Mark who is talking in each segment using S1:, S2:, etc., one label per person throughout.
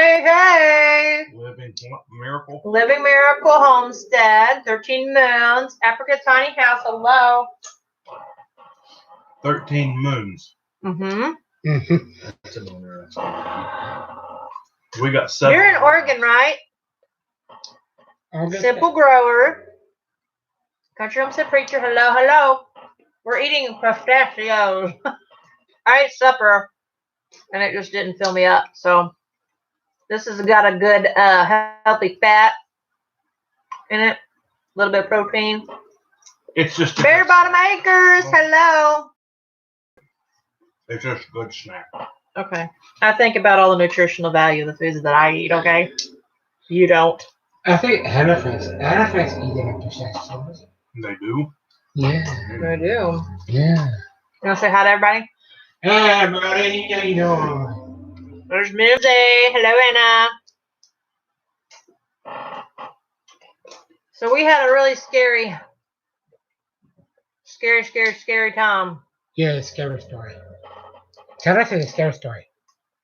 S1: Hey, hey. Living Miracle Homestead. 13 Moons. Africa Tiny House. Hello.
S2: 13 Moons.
S1: Mm-hmm.
S2: We got 7.
S1: You're in Oregon, right? Simple Grower. Country Homestead Preacher. Hello, hello. We're eating pistachios. I ate supper, and it just didn't fill me up. So this has got a good healthy fat in it. A little bit of protein.
S2: It's just
S1: Bare Bottom Acres. Hello.
S2: It's just a good snack.
S1: Okay. I think about all the nutritional value of the foods that I eat, okay? You don't.
S3: I think elephants eat their pistachios.
S2: They do?
S3: Yeah.
S1: I do.
S3: Yeah.
S1: You want to say hi to everybody?
S3: Hey, buddy, how you doing?
S1: There's Mimsy. Hello, Anna. So we had a really scary time.
S3: Yeah, scary story. Tell us a scary story.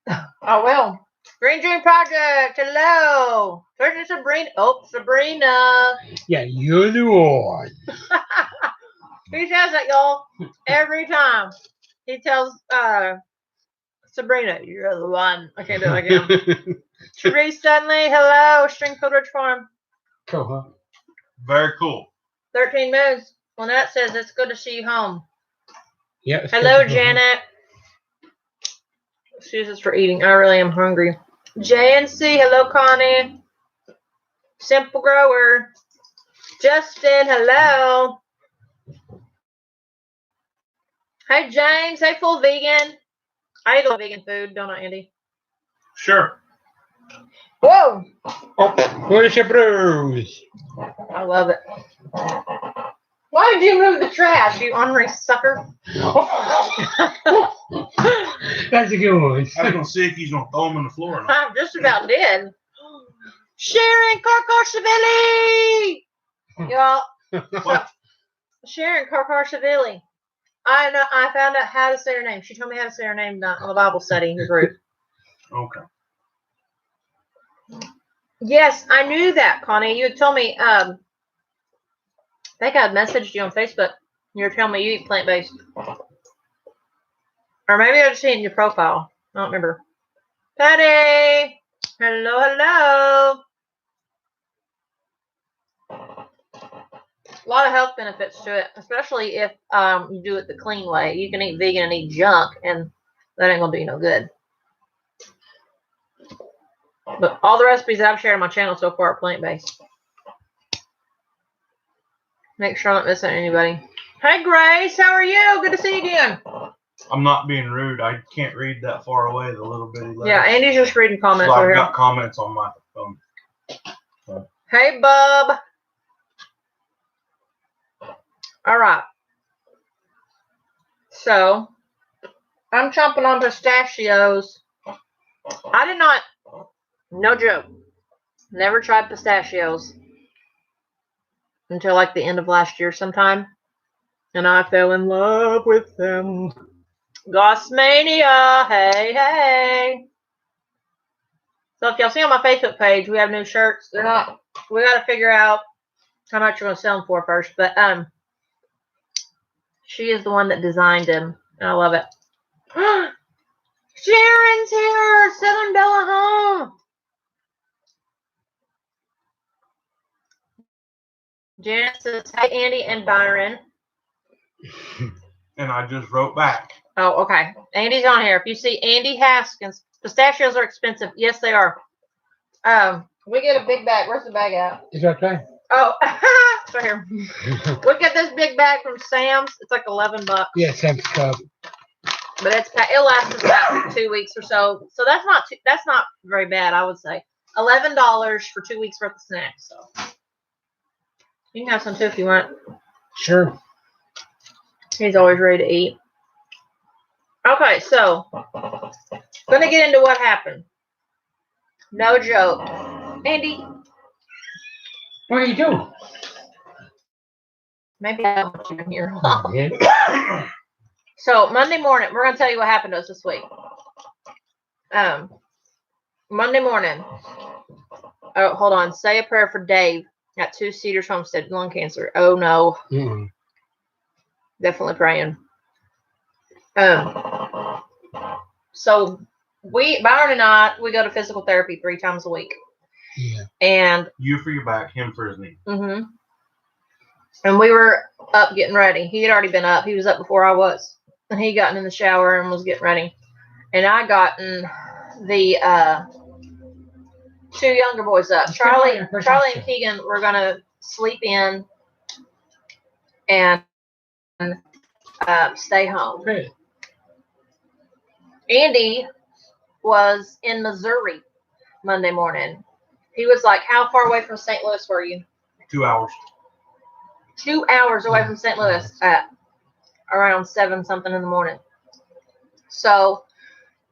S1: Oh, well. Green Dream Project. Hello. There's Sabrina. Oh, Sabrina.
S3: Yeah, you're the one.
S1: He says that, y'all, every time. He tells Sabrina, you're the one. I can't do it again. Therese Stanley, hello. Stringfield Ridge Farm.
S3: Cool, huh?
S2: Very cool.
S1: 13 Moons. Lynette says it's good to see you home.
S3: Yeah.
S1: Hello, Janet. Excuses for eating. I really am hungry. JNC, hello, Connie. Simple Grower. Justin, hello. Hey, James. Hey, Full Vegan. I eat a lot of vegan food, don't I, Andy?
S2: Sure.
S1: Whoa.
S3: Oh, where's your bruise?
S1: I love it. Why did you move the trash, you ornery sucker?
S3: That's a good one.
S2: I was going to see if he's going to throw him on the floor or not.
S1: I just about did. Sharon Karkarshavili! Y'all.
S2: What?
S1: Sharon Karkarshavili. I found out how to say her name. She told me how to say her name on the Bible study group.
S2: Okay.
S1: Yes, I knew that, Connie. You had told me, I think I had messaged you on Facebook. You were telling me you eat plant-based. Or maybe I just seen it in your profile. I don't remember. Patty! Hello, hello. A lot of health benefits to it, especially if you do it the clean way. You can eat vegan and eat junk, and that ain't going to do you no good. But all the recipes that I've shared on my channel so far are plant-based. Make sure I'm not missing anybody. Hey, Grace. How are you? Good to see you again.
S2: I'm not being rude. I can't read that far away, the little bitty letters.
S1: Yeah, Andy's just reading comments
S2: So
S1: over
S2: I've
S1: here.
S2: got comments on my phone. So.
S1: Hey, bub. All right. So, I'm chomping on pistachios. I did not, no joke, never tried pistachios until like the end of last year sometime. And I fell in love with them. Gossmania, hey, hey. So if y'all see on my Facebook page, we have new shirts. They're not, we got to figure out how much we're going to sell them for first. But she is the one that designed them. And I love it. Sharon's here. Southern Bella home. Janet says, hey, Andy and Byron.
S2: And I just wrote back.
S1: Oh, okay. Andy's on here. If you see Andy Haskins, pistachios are expensive. Yes, they are. We get a big bag. Where's the bag at?
S3: It's okay.
S1: Oh, it's right here. We get this big bag from Sam's. It's like $11.
S3: Yeah, Sam's Club.
S1: But it'll last us about 2 weeks or so. So that's not very bad, I would say. $11 for 2 weeks worth of snacks. So you can have some too if you want.
S3: Sure.
S1: He's always ready to eat. Okay, so gonna get into what happened. No joke. Andy.
S3: What are you doing?
S1: Maybe I don't want you in here. So Monday morning, we're gonna tell you what happened to us this week. Monday morning. Oh, hold on. Say a prayer for Dave at 2 Cedars Homestead, lung cancer. Oh, no.
S3: Mm-mm.
S1: Definitely praying. So Byron and I, we go to physical therapy 3 times a week.
S3: Yeah.
S1: And
S2: You for your back, him for his knee.
S1: mm-hmm. And we were up getting ready. He had already been up. He was up before I was. And he gotten in the shower and was getting ready. And I gotten the 2 younger boys up. Charlie and Keegan were gonna sleep in and stay home.
S3: Great.
S1: Andy was in Missouri Monday morning. He was like, how far away from St. Louis were you?
S2: 2 hours.
S1: 2 hours away from St. Louis at around 7 something in the morning. So,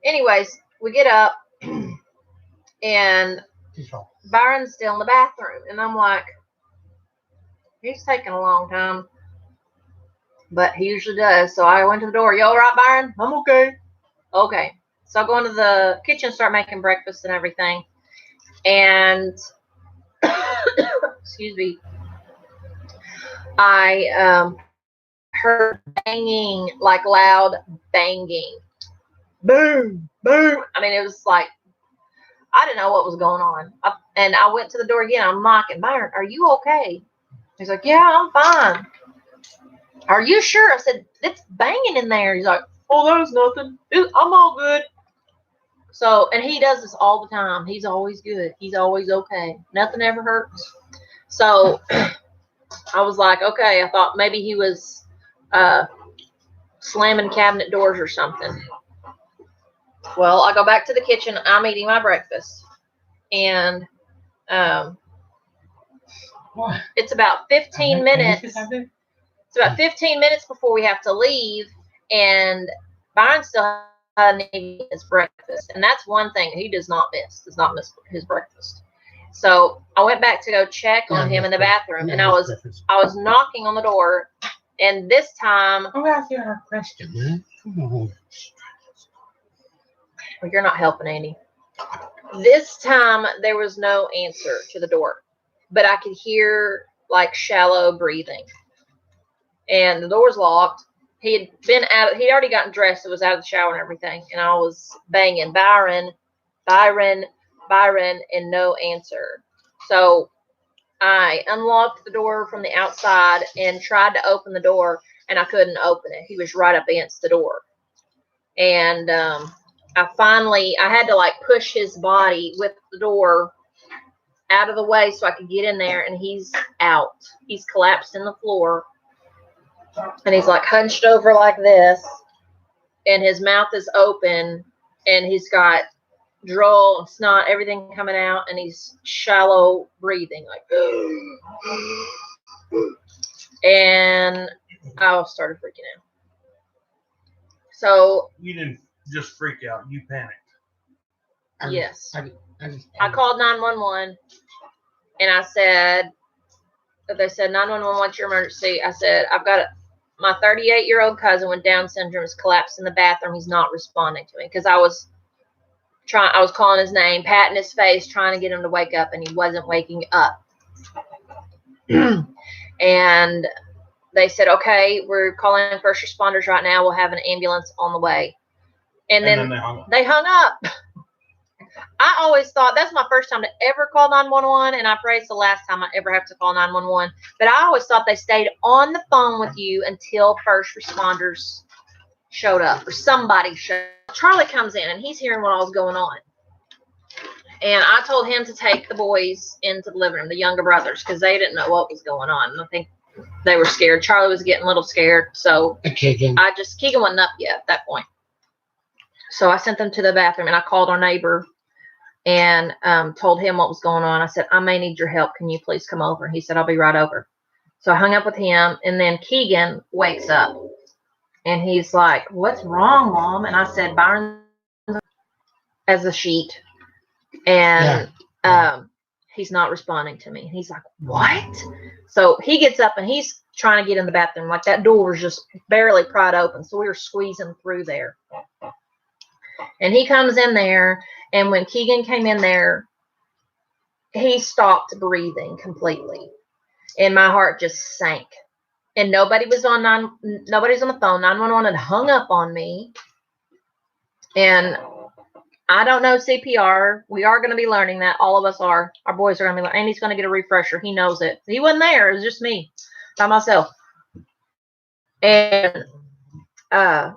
S1: anyways, we get up and Byron's still in the bathroom. And I'm like, he's taking a long time. But he usually does. So I went to the door. You all right, Byron? I'm okay. Okay. So I go into the kitchen, start making breakfast and everything. And, excuse me, I heard banging, like loud banging. Boom, boom. I mean, it was like, I didn't know what was going on. And I went to the door again. I'm knocking. Byron, are you okay? He's like, yeah, I'm fine. Are you sure? I said, it's banging in there. He's like, oh, that was nothing. I'm all good. So, and he does this all the time. He's always good. He's always okay. Nothing ever hurts. So I was like, okay. I thought maybe he was slamming cabinet doors or something. Well, I go back to the kitchen. I'm eating my breakfast. And
S3: What?
S1: it's about 15 minutes. It's about 15 minutes before we have to leave. And Byron still hadn't eaten his breakfast. And that's one thing he does not miss his breakfast. So I went back to go check on him in the bathroom. And I was knocking on the door. And this time.
S3: I'm asking her a question, man. Come on.
S1: Well, you're not helping, Andy. This time there was no answer to the door, but I could hear like shallow breathing, and the door was locked. He'd already gotten dressed. It was out of the shower and everything, and I was banging Byron, and no answer. So I unlocked the door from the outside and tried to open the door, and I couldn't open it. He was right up against the door, and I had to like push his body with the door out of the way so I could get in there, and he's out. He's collapsed in the floor, and he's like hunched over like this, and his mouth is open, and he's got drool and snot, everything coming out, and he's shallow breathing, like, and I started freaking out. So
S2: You didn't just freak out. You panicked.
S1: yes. I called 911 and I said, they said, 911, what's your emergency? I said, I've got my 38-year-old cousin with Down syndrome is collapsed in the bathroom. He's not responding to me because I was calling his name, patting his face, trying to get him to wake up, and he wasn't waking up. And they said, okay, we're calling first responders right now. We'll have an ambulance on the way. And then they hung up. I always thought that's my first time to ever call 911, and I pray it's the last time I ever have to call 911. But I always thought they stayed on the phone with you until first responders showed up or somebody showed up. Charlie comes in, and he's hearing what all's going on. And I told him to take the boys into the living room, the younger brothers, because they didn't know what was going on. And I think they were scared. Charlie was getting a little scared. So Keegan wasn't up yet at that point. So I sent them to the bathroom, and I called our neighbor and told him what was going on. I said, I may need your help. Can you please come over? And he said, I'll be right over. So I hung up with him, and then Keegan wakes up, and he's like, what's wrong, Mom? And I said, Byron as a sheet, and he's not responding to me. And he's like, what? So he gets up, and he's trying to get in the bathroom. Like that door was just barely pried open, so we were squeezing through there. And he comes in there, And when Keegan came in there, he stopped breathing completely. And my heart just sank. And nobody's on the phone. 911 had hung up on me. And I don't know CPR. We are going to be learning that. All of us are. Our boys are going to be learning. And he's going to get a refresher. He knows it. He wasn't there. It was just me by myself. And I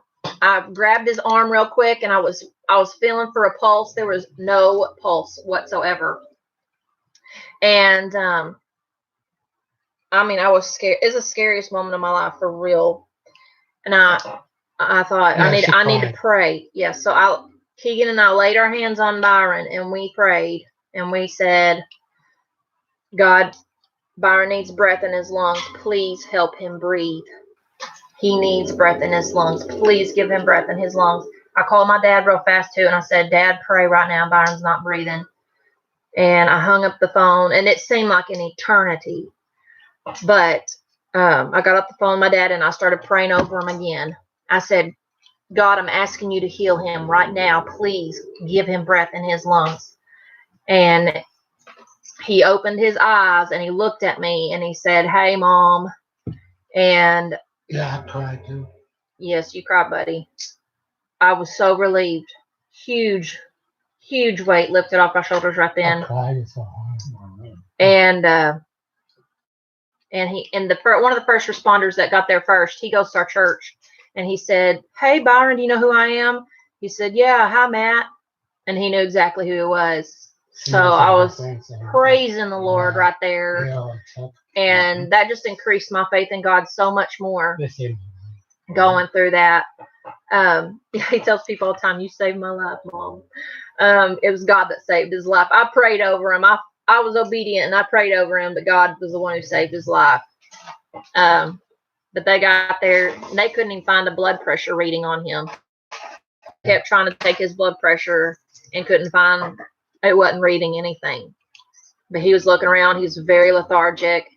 S1: grabbed his arm real quick, and I was feeling for a pulse. There was no pulse whatsoever. And I mean, I was scared. It's the scariest moment of my life, for real. And I thought,
S3: Yeah,
S1: I need to pray. Yeah, so Keegan and I laid our hands on Byron, and we prayed, and we said, God, Byron needs breath in his lungs. Please help him breathe. He needs breath in his lungs. Please give him breath in his lungs. I called my dad real fast, too, and I said, Dad, pray right now. Byron's not breathing. And I hung up the phone, and it seemed like an eternity. But I got off the phone with my dad, and I started praying over him again. I said, God, I'm asking you to heal him right now. Please give him breath in his lungs. And he opened his eyes, and he looked at me, and he said, hey, Mom. And
S3: yeah, I cried too.
S1: yes, you cried, buddy. I was so relieved. Huge weight lifted off my shoulders right then.
S3: I cried so hard.
S1: And one of the first responders that got there first, he goes to our church, and he said, hey, Byron, do you know who I am? He said, yeah, hi, Matt. And he knew exactly who he was. So I was praising the Lord right there. And that just increased my faith in God so much more going through that. He tells people all the time, you saved my life, Mom. It was God that saved his life. I prayed over him. I was obedient, and I prayed over him, but God was the one who saved his life. But they got there, and they couldn't even find a blood pressure reading on him. Kept trying to take his blood pressure and couldn't find, it wasn't reading anything. But he was looking around. He was very lethargic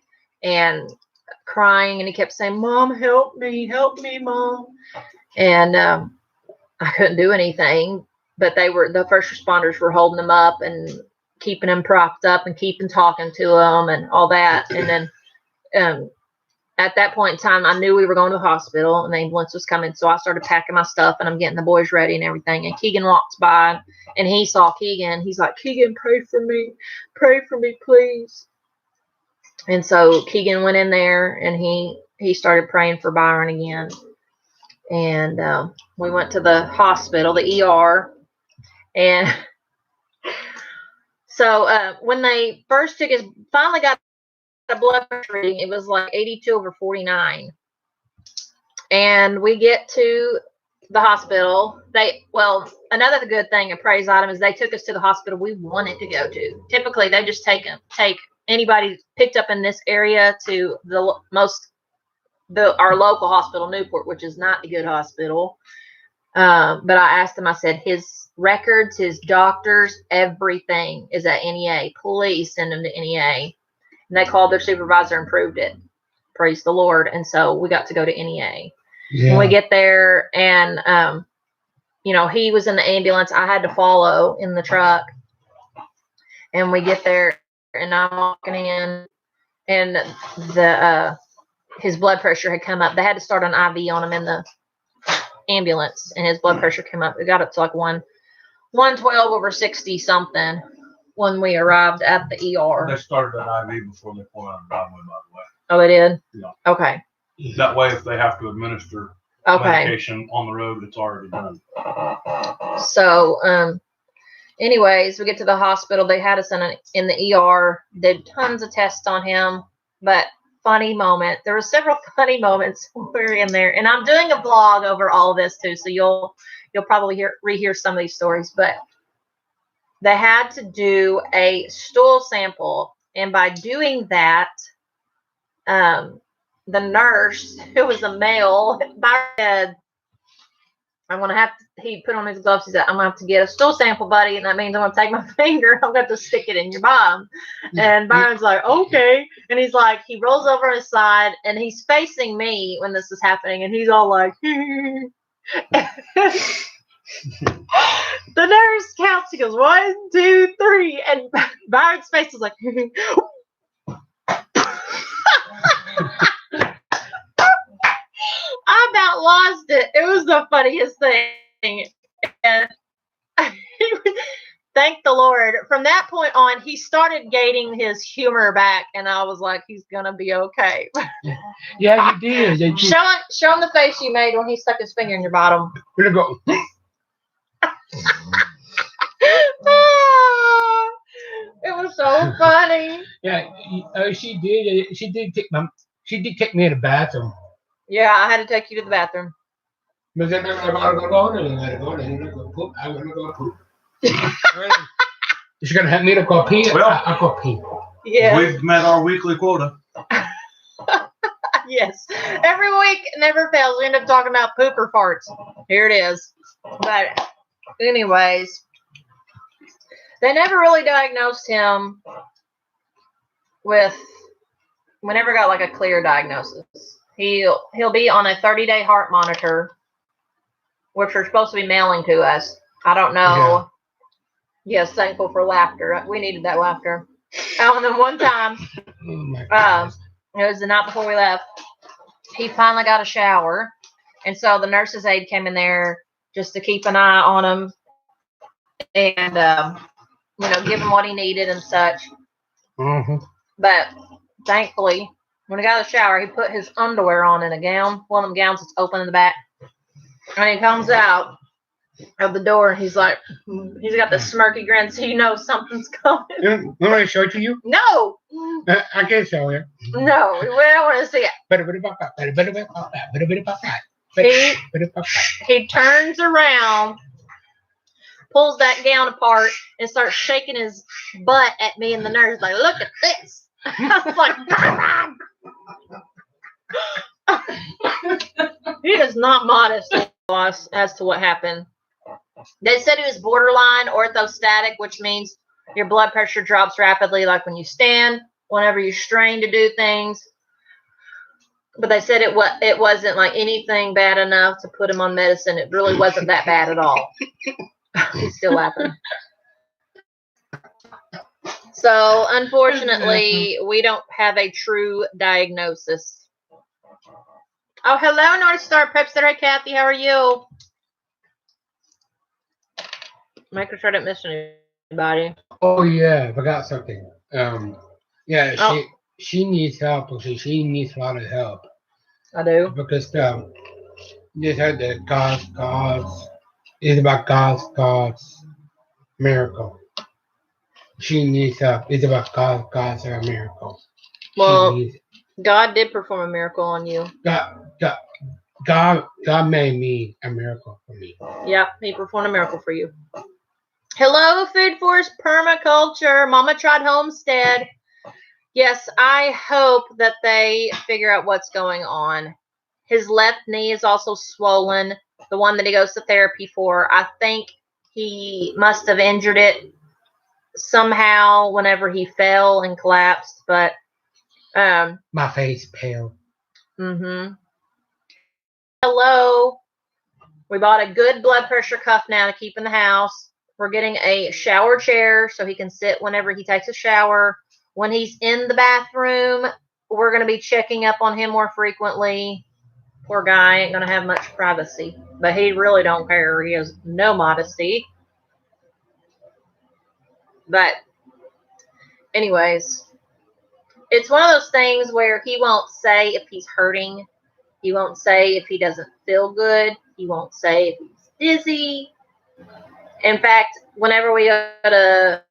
S1: and crying, and he kept saying, Mom, help me, Mom. And I couldn't do anything, but the first responders were holding him up and keeping him propped up and keeping talking to him and all that. And then at that point in time, I knew we were going to the hospital, and the ambulance was coming. So I started packing my stuff, and I'm getting the boys ready and everything. And Keegan walks by, and he saw Keegan. He's like, Keegan, pray for me, please. And so Keegan went in there, and he started praying for Byron again. And we went to the hospital, the ER. And so when they first finally got a blood pressure reading, it was like 82/49. And we get to the hospital. Another good thing, a praise item, is they took us to the hospital we wanted to go to. Typically, they just take anybody picked up in this area to our local hospital, Newport, which is not a good hospital. But I asked them, I said, his records, his doctors, everything is at NEA. Please send him to NEA. And they called their supervisor and proved it. Praise the Lord. And so we got to go to NEA. Yeah. When we get there, and he was in the ambulance. I had to follow in the truck. And we get there, and I'm walking in, and his blood pressure had come up. They had to start an IV on him in the ambulance, and his blood pressure came up. It got up to like 112/60 something when we arrived at the ER.
S2: They started an IV before they pulled out a driveway, by the way.
S1: Oh, they did?
S2: Yeah.
S1: Okay.
S2: That way, if they have to administer medication on the road, it's already done.
S1: So, anyways, we get to the hospital. They had us in the ER, did tons of tests on him, but funny moment. There were several funny moments when we were in there, and I'm doing a vlog over all of this too, so you'll probably rehear some of these stories. But they had to do a stool sample, and by doing that, the nurse, who was a male, said, he put on his gloves. He said, I'm going to have to get a stool sample, buddy. And that means I'm going to take my finger. I'm going to have to stick it in your bum. And Byron's like, okay. And he's like, he rolls over on his side, and he's facing me when this is happening. And he's all like, The nurse counts. He goes 1, 2, 3, and Byron's face was like. I about lost it. It was the funniest thing, and thank the Lord. From that point on, he started gaining his humor back, and I was like, he's gonna be okay.
S3: Yeah, you did. You did.
S1: Show him the face you made when he stuck his finger in your bottom.
S3: We're gonna go.
S1: It was so funny.
S3: Yeah, she did. She did take my. She did take me to the bathroom.
S1: Yeah, I had to take you to the bathroom.
S3: But then I'm gonna go and I'm gonna go poop. I'm gonna go poop. She's gonna have me to go pee.
S2: Well,
S3: I'll go pee.
S1: Yeah.
S2: We've met our weekly quota.
S1: Yes. Every week, never fails. We end up talking about poop or farts. Here it is. But, anyways, they never really diagnosed him with. We never got like a clear diagnosis. He'll be on a 30-day heart monitor, which are supposed to be mailing to us. I don't know.
S3: Yeah.
S1: Yes, thankful for laughter. We needed that laughter. And then one time,
S3: Oh my God.
S1: it was the night before we left, he finally got a shower. And so the nurse's aide came in there just to keep an eye on him and, give him what he needed and such.
S3: Mm-hmm.
S1: But thankfully, when he got out of the shower, he put his underwear on in a gown, one of them gowns that's open in the back. And he comes out of the door and he's got the smirky grin, so you know something's coming.
S3: You want me to show it to you?
S1: No!
S3: I can't show you.
S1: No, we don't want to see it. He turns around, pulls that gown apart, and starts shaking his butt at me and the nurse, like, look at this. I was like, he is not modest as to what happened. They said he was borderline orthostatic, which means your blood pressure drops rapidly, like when you stand, whenever you strain to do things. But they said it wasn't like anything bad enough to put him on medicine. It really wasn't that bad at all. He's still laughing. So, unfortunately, we don't have a true diagnosis. Oh, hello, North Star Prepster. Hi, Kathy. How are you? Making sure I didn't miss anybody.
S3: Oh yeah, I forgot something. Yeah,
S1: Oh.
S3: she needs help. She needs a lot of help
S1: I do.
S3: because just heard that God's is about God's miracle. She needs help. It's about God's miracle.
S1: Well, God did perform a miracle on you.
S3: God made me a miracle for me.
S1: Yep, he performed a miracle for you. Hello, Food Forest Permaculture. Mama Tried Homestead. Yes, I hope that they figure out what's going on. His left knee is also swollen, the one that he goes to therapy for. I think he must have injured it somehow whenever he fell and collapsed, but
S3: my face pale.
S1: Hello. We bought a good blood pressure cuff now to keep in the house. We're getting a shower chair so he can sit whenever he takes a shower. When he's in the bathroom, we're going to be checking up on him more frequently. Poor guy ain't going to have much privacy, but he really don't care. He has no modesty. But anyways, it's one of those things where he won't say if he's hurting. He won't say if he doesn't feel good. He won't say if he's dizzy. In fact, whenever we go to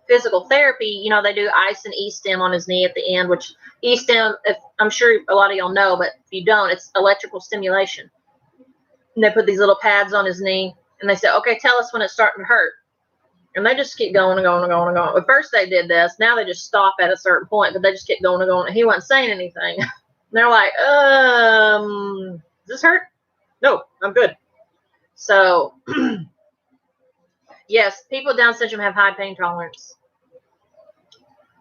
S1: physical therapy, they do ice and E-stim on his knee at the end, which E-stim, I'm sure a lot of y'all know, but if you don't, it's electrical stimulation. And they put these little pads on his knee, and they say, okay, tell us when it's starting to hurt. And they just keep going and going and going and going. At first they did this. Now they just stop at a certain point, but they just keep going and going. And he wasn't saying anything. And they're like, does this hurt? No, I'm good. So, yes, people with Down syndrome have high pain tolerance.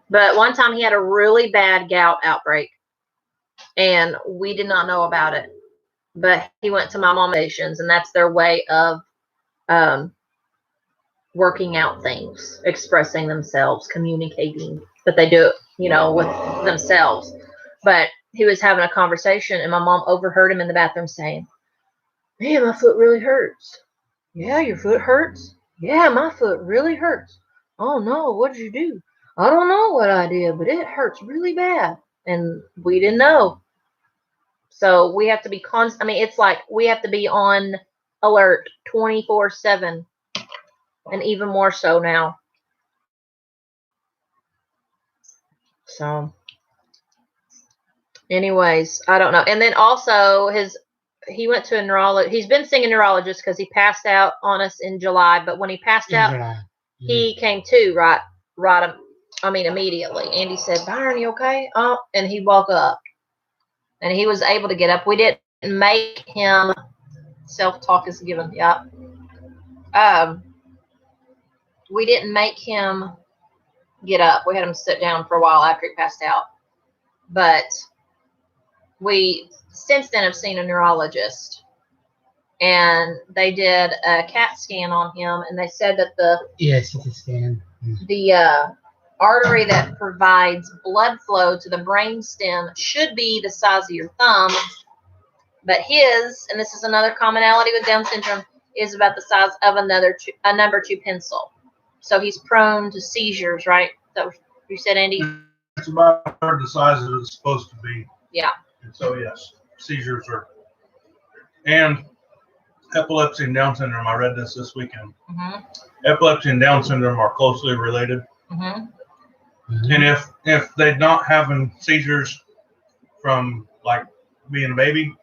S1: But one time he had a really bad gout outbreak, and we did not know about it. But he went to my mom stations, and that's their way of working out things, expressing themselves, communicating, but they do it, with themselves. But he was having a conversation, and my mom overheard him in the bathroom saying, "Man, my foot really hurts." "Yeah, your foot hurts?" "Yeah, my foot really hurts." "Oh no, what did you do?" "I don't know what I did, but it hurts really bad." And we didn't know. So we have to be it's like we have to be on alert 24/7, and even more so now. So, anyways, I don't know. And then also he went to a neurologist. He's been seeing a neurologist because he passed out on us in July. But when he passed out, he came to immediately. Andy said, "Byron, you okay?" "Oh," and he woke up, and he was able to get up. We didn't make him. Self-talk is given. Yep. We didn't make him get up. We had him sit down for a while after he passed out. But we since then have seen a neurologist, and they did a CAT scan on him, and they said that
S3: CT scan.
S1: The artery that provides blood flow to the brain stem should be the size of your thumb, but his, and this is another commonality with Down syndrome, is about the size of a number 2 pencil. So he's prone to seizures, right? That was you said, Andy?
S2: It's about the size that it's supposed to be.
S1: Yeah.
S2: And so, yes, seizures are. And epilepsy and Down syndrome, I read this weekend.
S1: Mm-hmm.
S2: Epilepsy and Down syndrome are closely related.
S1: Mm-hmm.
S2: And if they're not having seizures from, like, being a baby,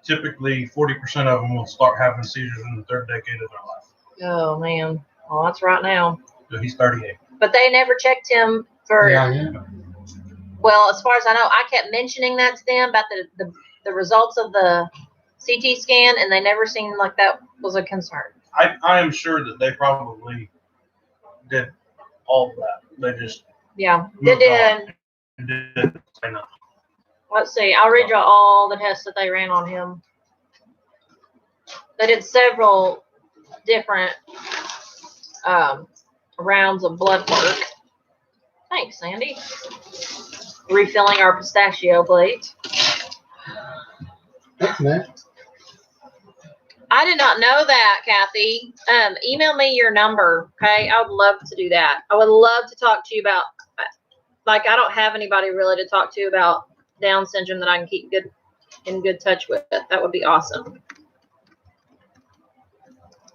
S2: typically 40% of them will start having seizures in the 3rd decade of their life.
S1: Oh, man. Well, that's right now.
S2: So he's 38.
S1: But they never checked him for...
S3: Yeah.
S1: Well, as far as I know, I kept mentioning that to them about the results of the CT scan, and they never seemed like that was a concern.
S2: I am sure that they probably did all of that. They just...
S1: Yeah, they did.
S2: Did say no.
S1: Let's see. I'll read you all the tests that they ran on him. They did several different rounds of blood work. Thanks, Sandy. Refilling our pistachio plate.
S3: Thanks, man.
S1: I did not know that, Kathy. Email me your number, okay? I would love to do that. I would love to talk to you about, I don't have anybody really to talk to about Down syndrome that I can keep in good touch with. That would be awesome.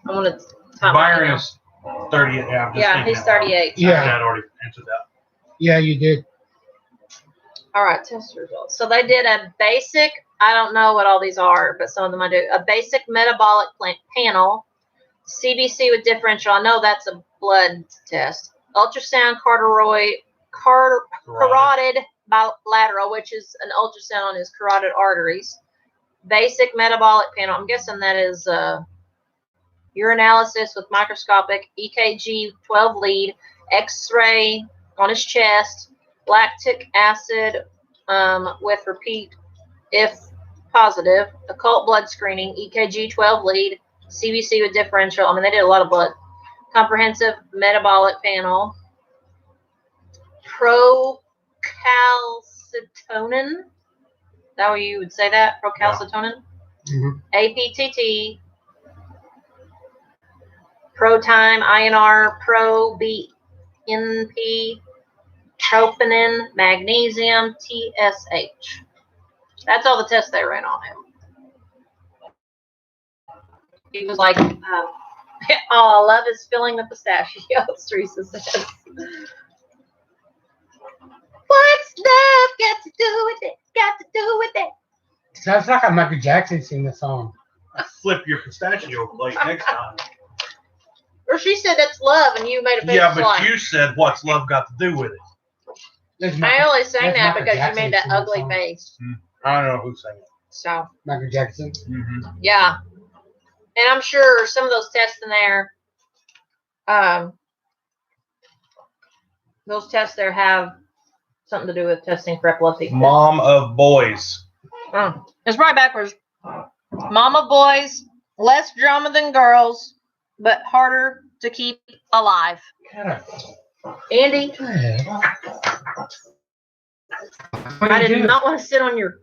S1: I want to.
S2: Byron is 38.
S1: Yeah, he's 38.
S3: Yeah.
S2: Dad already answered that.
S3: Yeah, you did.
S1: All right, test results. So they did a basic, I don't know what all these are, but some of them I do. A basic metabolic panel, CBC with differential. I know that's a blood test. Ultrasound carotid bilateral, which is an ultrasound on his carotid arteries. Basic metabolic panel. I'm guessing that is urinalysis with microscopic, EKG 12 lead, X-ray on his chest, lactic acid with repeat if positive, occult blood screening, EKG 12 lead, CBC with differential. I mean, they did a lot of blood. Comprehensive metabolic panel, procalcitonin. Is that how you would say that? Procalcitonin?
S3: Mm-hmm.
S1: APTT, ProTime, INR, ProBNP, troponin, magnesium, TSH. That's all the tests they ran on him. He was like, all I love is filling the pistachios, Teresa says. What's love got to do with it? Got to do with it.
S3: Sounds like a Michael Jackson sing the song.
S2: Flip your pistachio plate next time.
S1: Or she said that's love, and you made a face.
S2: Yeah, but you said what's love got to do with it?
S1: I only sang that because you made that ugly face.
S2: I don't know who sang it.
S1: So
S3: Michael Jackson.
S2: Mm-hmm.
S1: Yeah, and I'm sure some of those tests in there, those tests there have something to do with testing for epilepsy.
S2: Mom of boys.
S1: It's right backwards. Mom of boys, less drama than girls, but harder to keep alive. Andy, I did not want to sit on your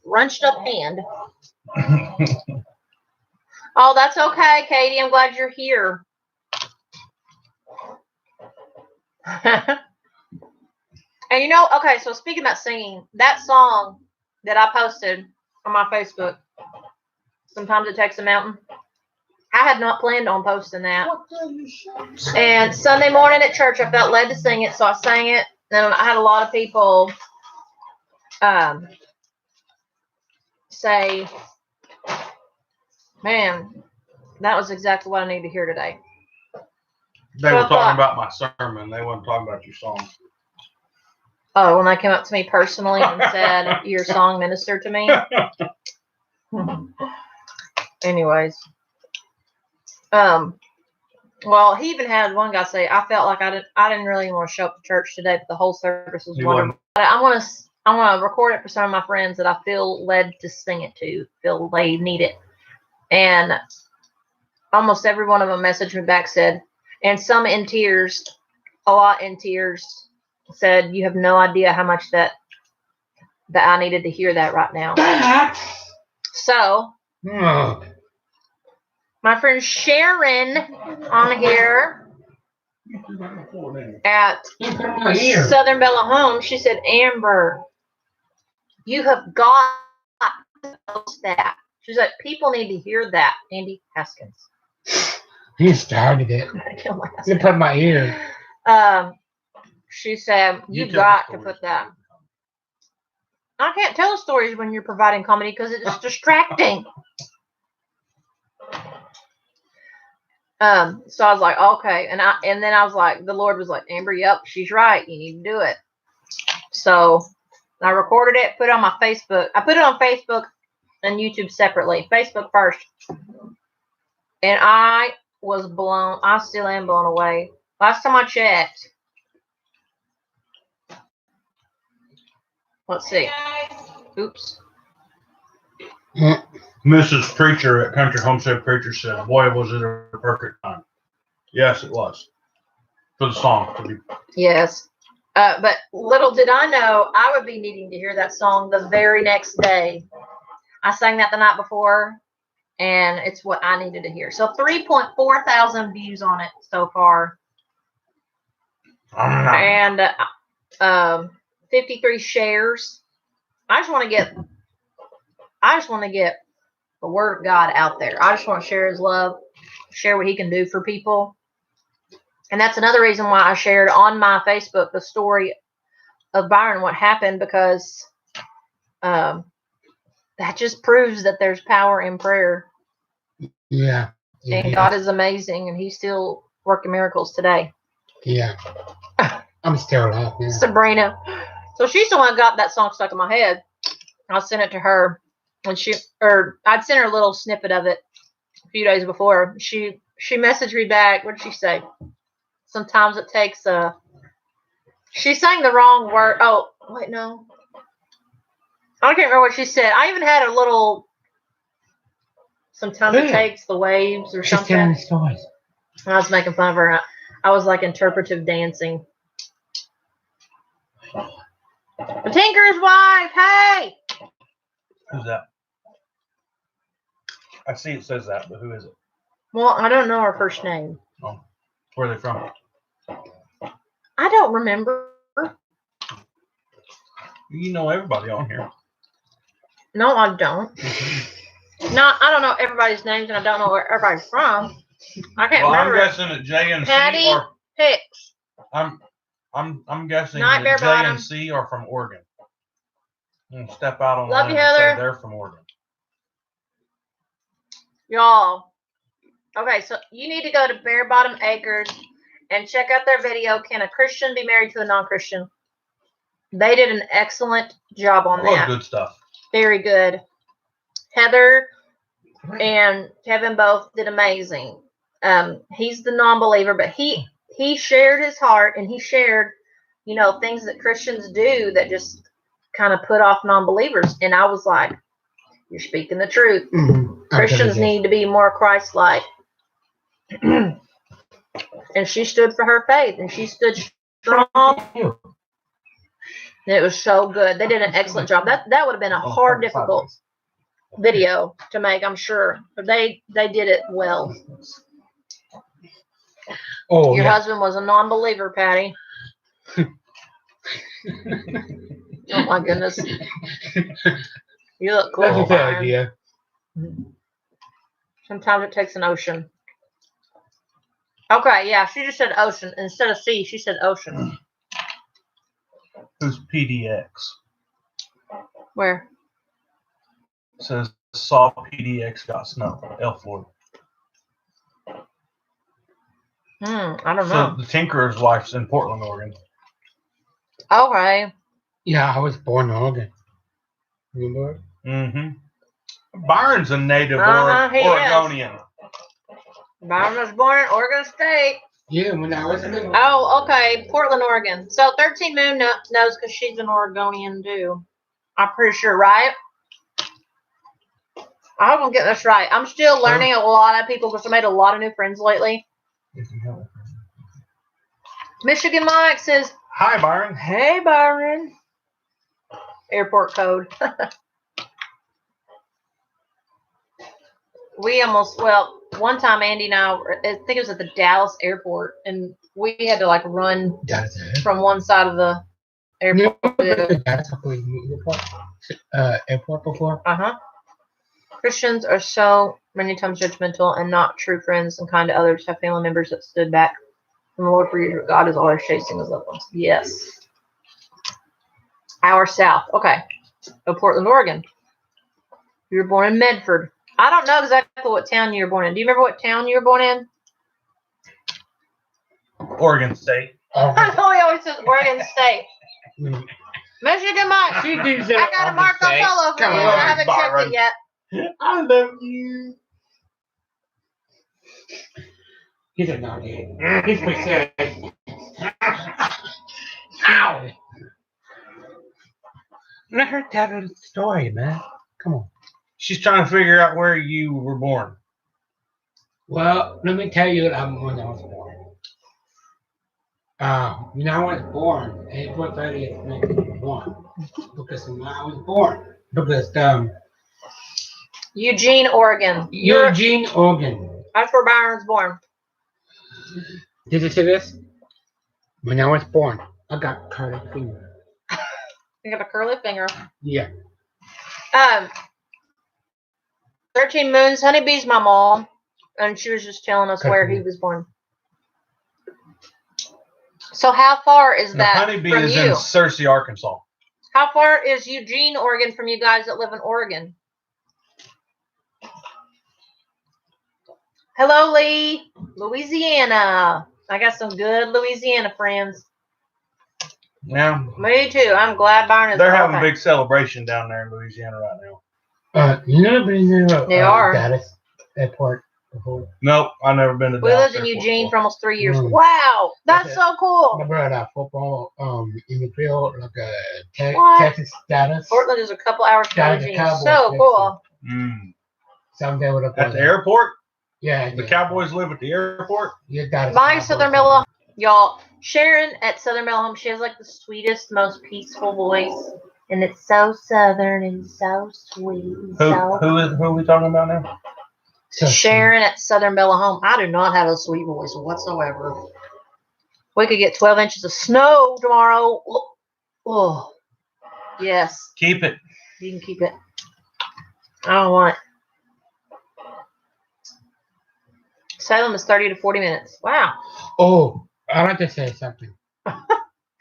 S1: crunched up hand. Oh, that's okay, Katie. I'm glad you're here. And you know, okay, so speaking about singing, that song that I posted on my Facebook, Sometimes It Takes a Mountain, I had not planned on posting that. And Sunday morning at church, I felt led to sing it, so I sang it. And I had a lot of people say, man, that was exactly what I needed to hear today.
S2: They were talking about my sermon. They weren't talking about your song.
S1: Oh, when they came up to me personally and said, your song ministered to me. Anyways. Well, he even had one guy say, I felt like I didn't really want to show up to church today, but the whole service was wonderful. I want to record it for some of my friends that I feel led to sing it to, feel they need it. And almost every one of them messaged me back, said, and some in tears, a lot in tears, said, you have no idea how much that I needed to hear that right now. So, my friend Sharon on here at Southern Bella Home, she said, Amber, you have got to post that. She's like, people need to hear that. Andy Haskins.
S3: He started it. He put in my ear.
S1: She said, you got to put that. I can't tell stories when you're providing comedy because it's distracting. So I was like, okay. And then I was like, the Lord was like, Amber, yep, she's right. You need to do it. So I recorded it, put it on my Facebook. I put it on Facebook and YouTube separately. Facebook first. And I still am blown away. Last time I checked, let's see. Oops.
S2: Mrs. Preacher at Country Homestead Preacher said, boy, was it a perfect time. Yes, it was. For the song to be.
S1: Yes. But little did I know I would be needing to hear that song the very next day. I sang that the night before, and it's what I needed to hear. So 3.4 thousand views on it so far. And 53 shares. I just want to get the word of God out there. I just want to share his love, share what he can do for people. And that's another reason why I shared on my Facebook the story of Byron, what happened, because that just proves that there's power in prayer.
S3: Yeah.
S1: And God is amazing, and he's still working miracles today.
S3: Yeah. I'm still alive. Yeah.
S1: Sabrina. So she's the one that got that song stuck in my head. I sent it to her, and I'd sent her a little snippet of it a few days before. She messaged me back. What did she say? Sometimes it takes she sang the wrong word. Oh, wait, no. I can't remember what she said. I even had a little, sometimes it takes the waves or something. She's
S3: telling me stories.
S1: I was making fun of her. I was like interpretive dancing. The Tinker's wife, hey!
S2: Who's that? I see it says that, but who is it?
S1: Well, I don't know her first name.
S2: Oh, where are they from?
S1: I don't remember.
S2: You know everybody on here.
S1: No, I don't. No, I don't know everybody's names, and I don't know where everybody's from. I can't remember.
S2: I'm guessing at JNC
S1: Patty
S2: or
S1: Hicks.
S2: I'm guessing
S1: Not
S2: that
S1: Bear Bottom.
S2: JNC are from Oregon. And step out on
S1: Love
S2: the
S1: you,
S2: limb and say
S1: Heather.
S2: they're from Oregon.
S1: Y'all. Okay, so you need to go to Bear Bottom Acres and check out their video, Can a Christian Be Married to a Non-Christian? They did an excellent job on that.
S2: Good stuff.
S1: Very good. Heather and Kevin both did amazing. He's the non-believer, but he shared his heart, and he shared, things that Christians do that just kind of put off non-believers. And I was like, you're speaking the truth. Mm-hmm. Christians need to be more Christ-like. And she stood for her faith, and she stood strong. It was so good. They did an excellent job. That would have been a hard, difficult video to make, I'm sure, but they did it well.
S3: Oh,
S1: Your
S3: yeah.
S1: husband was a non-believer, Patty. Oh my goodness, you look cool.
S3: That's a good
S1: Byron.
S3: idea.
S1: Sometimes it takes an ocean. Okay, yeah, she just said ocean instead of sea. She said ocean.
S2: Who's PDX?
S1: Where?
S2: It says saw PDX got snow. Elford.
S1: I don't
S2: So
S1: know.
S2: the Tinkerer's wife's in Portland, Oregon.
S1: Okay.
S3: Yeah, I was born in Oregon. Remember?
S2: Mm-hmm. Byron's a native
S1: He is.
S2: Oregonian.
S1: Byron was born in Oregon State.
S3: Yeah, when I was little.
S1: Oh, okay. Portland, Oregon. So 13 Moon knows because she's an Oregonian too. I'm pretty sure, right? I hope I'm getting this right. I'm still learning a lot of people because I made a lot of new friends lately. Michigan Mike says,
S2: Hi, Byron.
S1: "Hey, Byron." Airport code. One time Andy and I think it was at the Dallas airport, and we had to like run from one side of the airport.
S3: Airport before?
S1: Christians are so many times judgmental and not true friends, and kind to others. Have family members that stood back from the Lord for years. God is always chasing his loved ones. Yes. Hour south. Okay. Portland, Oregon. You were born in Medford. I don't know exactly what town you were born in. Do you remember what town you were born in?
S2: Oregon State.
S1: I know he always says Oregon State. Michigan Mike. I got a Marco Polo for you. I haven't checked it yet.
S3: I love you. He's a naughty. He's pretty sad. Ow! Let her tell the story, man. Come on.
S2: She's trying to figure out where you were born.
S3: Well, let me tell you when I was born. When I was born, April 30th, 1991. Because when I was born,
S1: Eugene, Oregon.
S3: Eugene, Oregon.
S1: That's where Byron's born.
S3: Did you see this? When I was born, I got curly finger.
S1: You got a curly finger.
S3: Yeah.
S1: 13 Moons, Honeybee's my mom, and she was just telling us where he was born. So how far is that
S2: Honeybee
S1: from
S2: is
S1: you?
S2: in Searcy, Arkansas.
S1: How far is Eugene, Oregon from you guys that live in Oregon? Hello, Lee. Louisiana. I got some good Louisiana friends.
S2: Yeah.
S1: Me too. I'm glad Byron is
S2: They're having a big celebration down there in Louisiana right now.
S3: You never been there?
S1: They are.
S3: Dallas Airport before?
S2: Nope, I've never been to
S1: We
S2: Dallas
S1: lived in
S2: Airport
S1: Eugene
S2: before.
S1: for almost 3 years.
S3: Mm.
S1: Wow, that's so cool.
S3: My brother football in the field like a
S1: What?
S3: Texas Dallas.
S1: Portland is a couple hours from
S3: Dallas
S1: Eugene.
S3: Cowboys
S1: So
S3: next
S1: cool.
S3: Someday we'll
S2: At the airport?
S3: Yeah.
S2: The Cowboys live at the airport?
S3: Yeah, Dallas
S1: Buying
S3: Cowboys.
S1: Southern Miller, y'all. Sharon at Southern Miller Home, she has like the sweetest, most peaceful voice, and it's so southern and so sweet. And
S2: Who are we talking about now?
S1: Sharon at Southern Bella Home. I do not have a sweet voice whatsoever. We could get 12 inches of snow tomorrow. Oh, yes.
S2: Keep it.
S1: You can keep it. I don't want it. Salem is 30 to 40 minutes. Wow.
S3: Oh, I'd like to say something.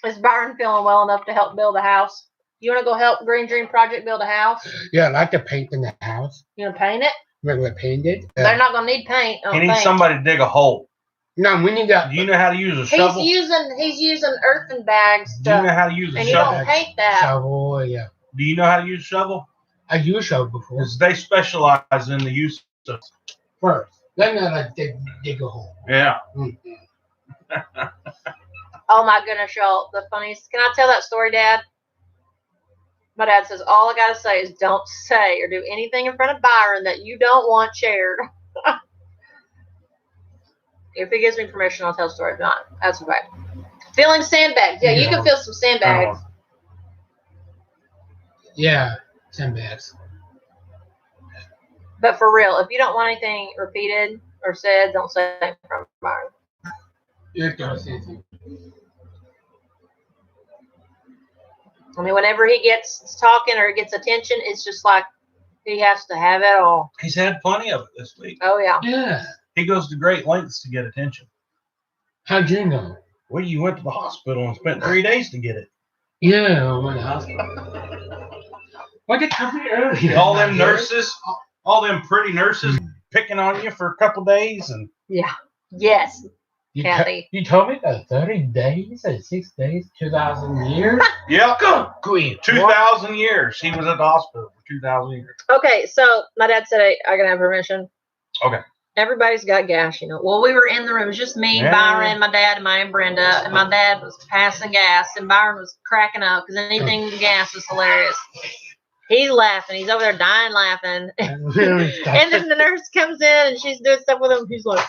S1: Is Byron feeling well enough to help build a house? You want to go help Green Dream Project build a house?
S3: Yeah, I like to paint in the house.
S1: You want to paint it?
S3: Regular painted.
S1: They're not going to need paint.
S2: He needs somebody to dig a hole.
S3: No, we need that.
S2: Do you know how to use a shovel?
S1: He's using earthen bags
S2: Do you know how to use a
S1: and you
S2: shovel?
S1: don't paint that.
S3: Shovel, yeah.
S2: Do you know how to use a shovel?
S3: I used shovel before.
S2: Because they specialize in the use of.
S3: First, then I like dig a hole.
S2: Yeah.
S1: Oh my goodness, y'all. The funniest. Can I tell that story, Dad? My dad says, all I got to say is don't say or do anything in front of Byron that you don't want shared. If he gives me permission, I'll tell a story. If not, that's okay. Feeling sandbags. Yeah, you can feel some sandbags.
S3: Yeah, sandbags.
S1: But for real, if you don't want anything repeated or said, don't say it from Byron.
S3: Yeah, don't say anything.
S1: I mean, whenever he gets talking or gets attention, it's just like he has to have it all.
S2: He's had plenty of it this week.
S1: Oh, yeah.
S3: Yeah.
S2: He goes to great lengths to get attention.
S3: How'd you know?
S2: Well, you went to the hospital and spent 3 days to get it.
S3: Yeah, I went to the hospital. Why did you come here earlier?
S2: All them nurses, all them pretty nurses picking on you for a couple days. And
S1: Yeah. Yes.
S3: You,
S1: Kathy.
S3: You told me that 30 days and 6 days, 2,000 years?
S2: yeah,
S3: Good grief.
S2: 2,000 years. He was at the hospital for 2,000 years.
S1: Okay, so my dad said I can have permission.
S2: Okay.
S1: Everybody's got gas, you know. Well, we were in the room. It was just me,
S2: Yeah.
S1: Byron, my dad, and my Aunt Brenda. And my dad was passing gas, and Byron was cracking up because anything with gas is hilarious. He's laughing. He's over there dying laughing. And then the nurse comes in, and she's doing stuff with him. He's like,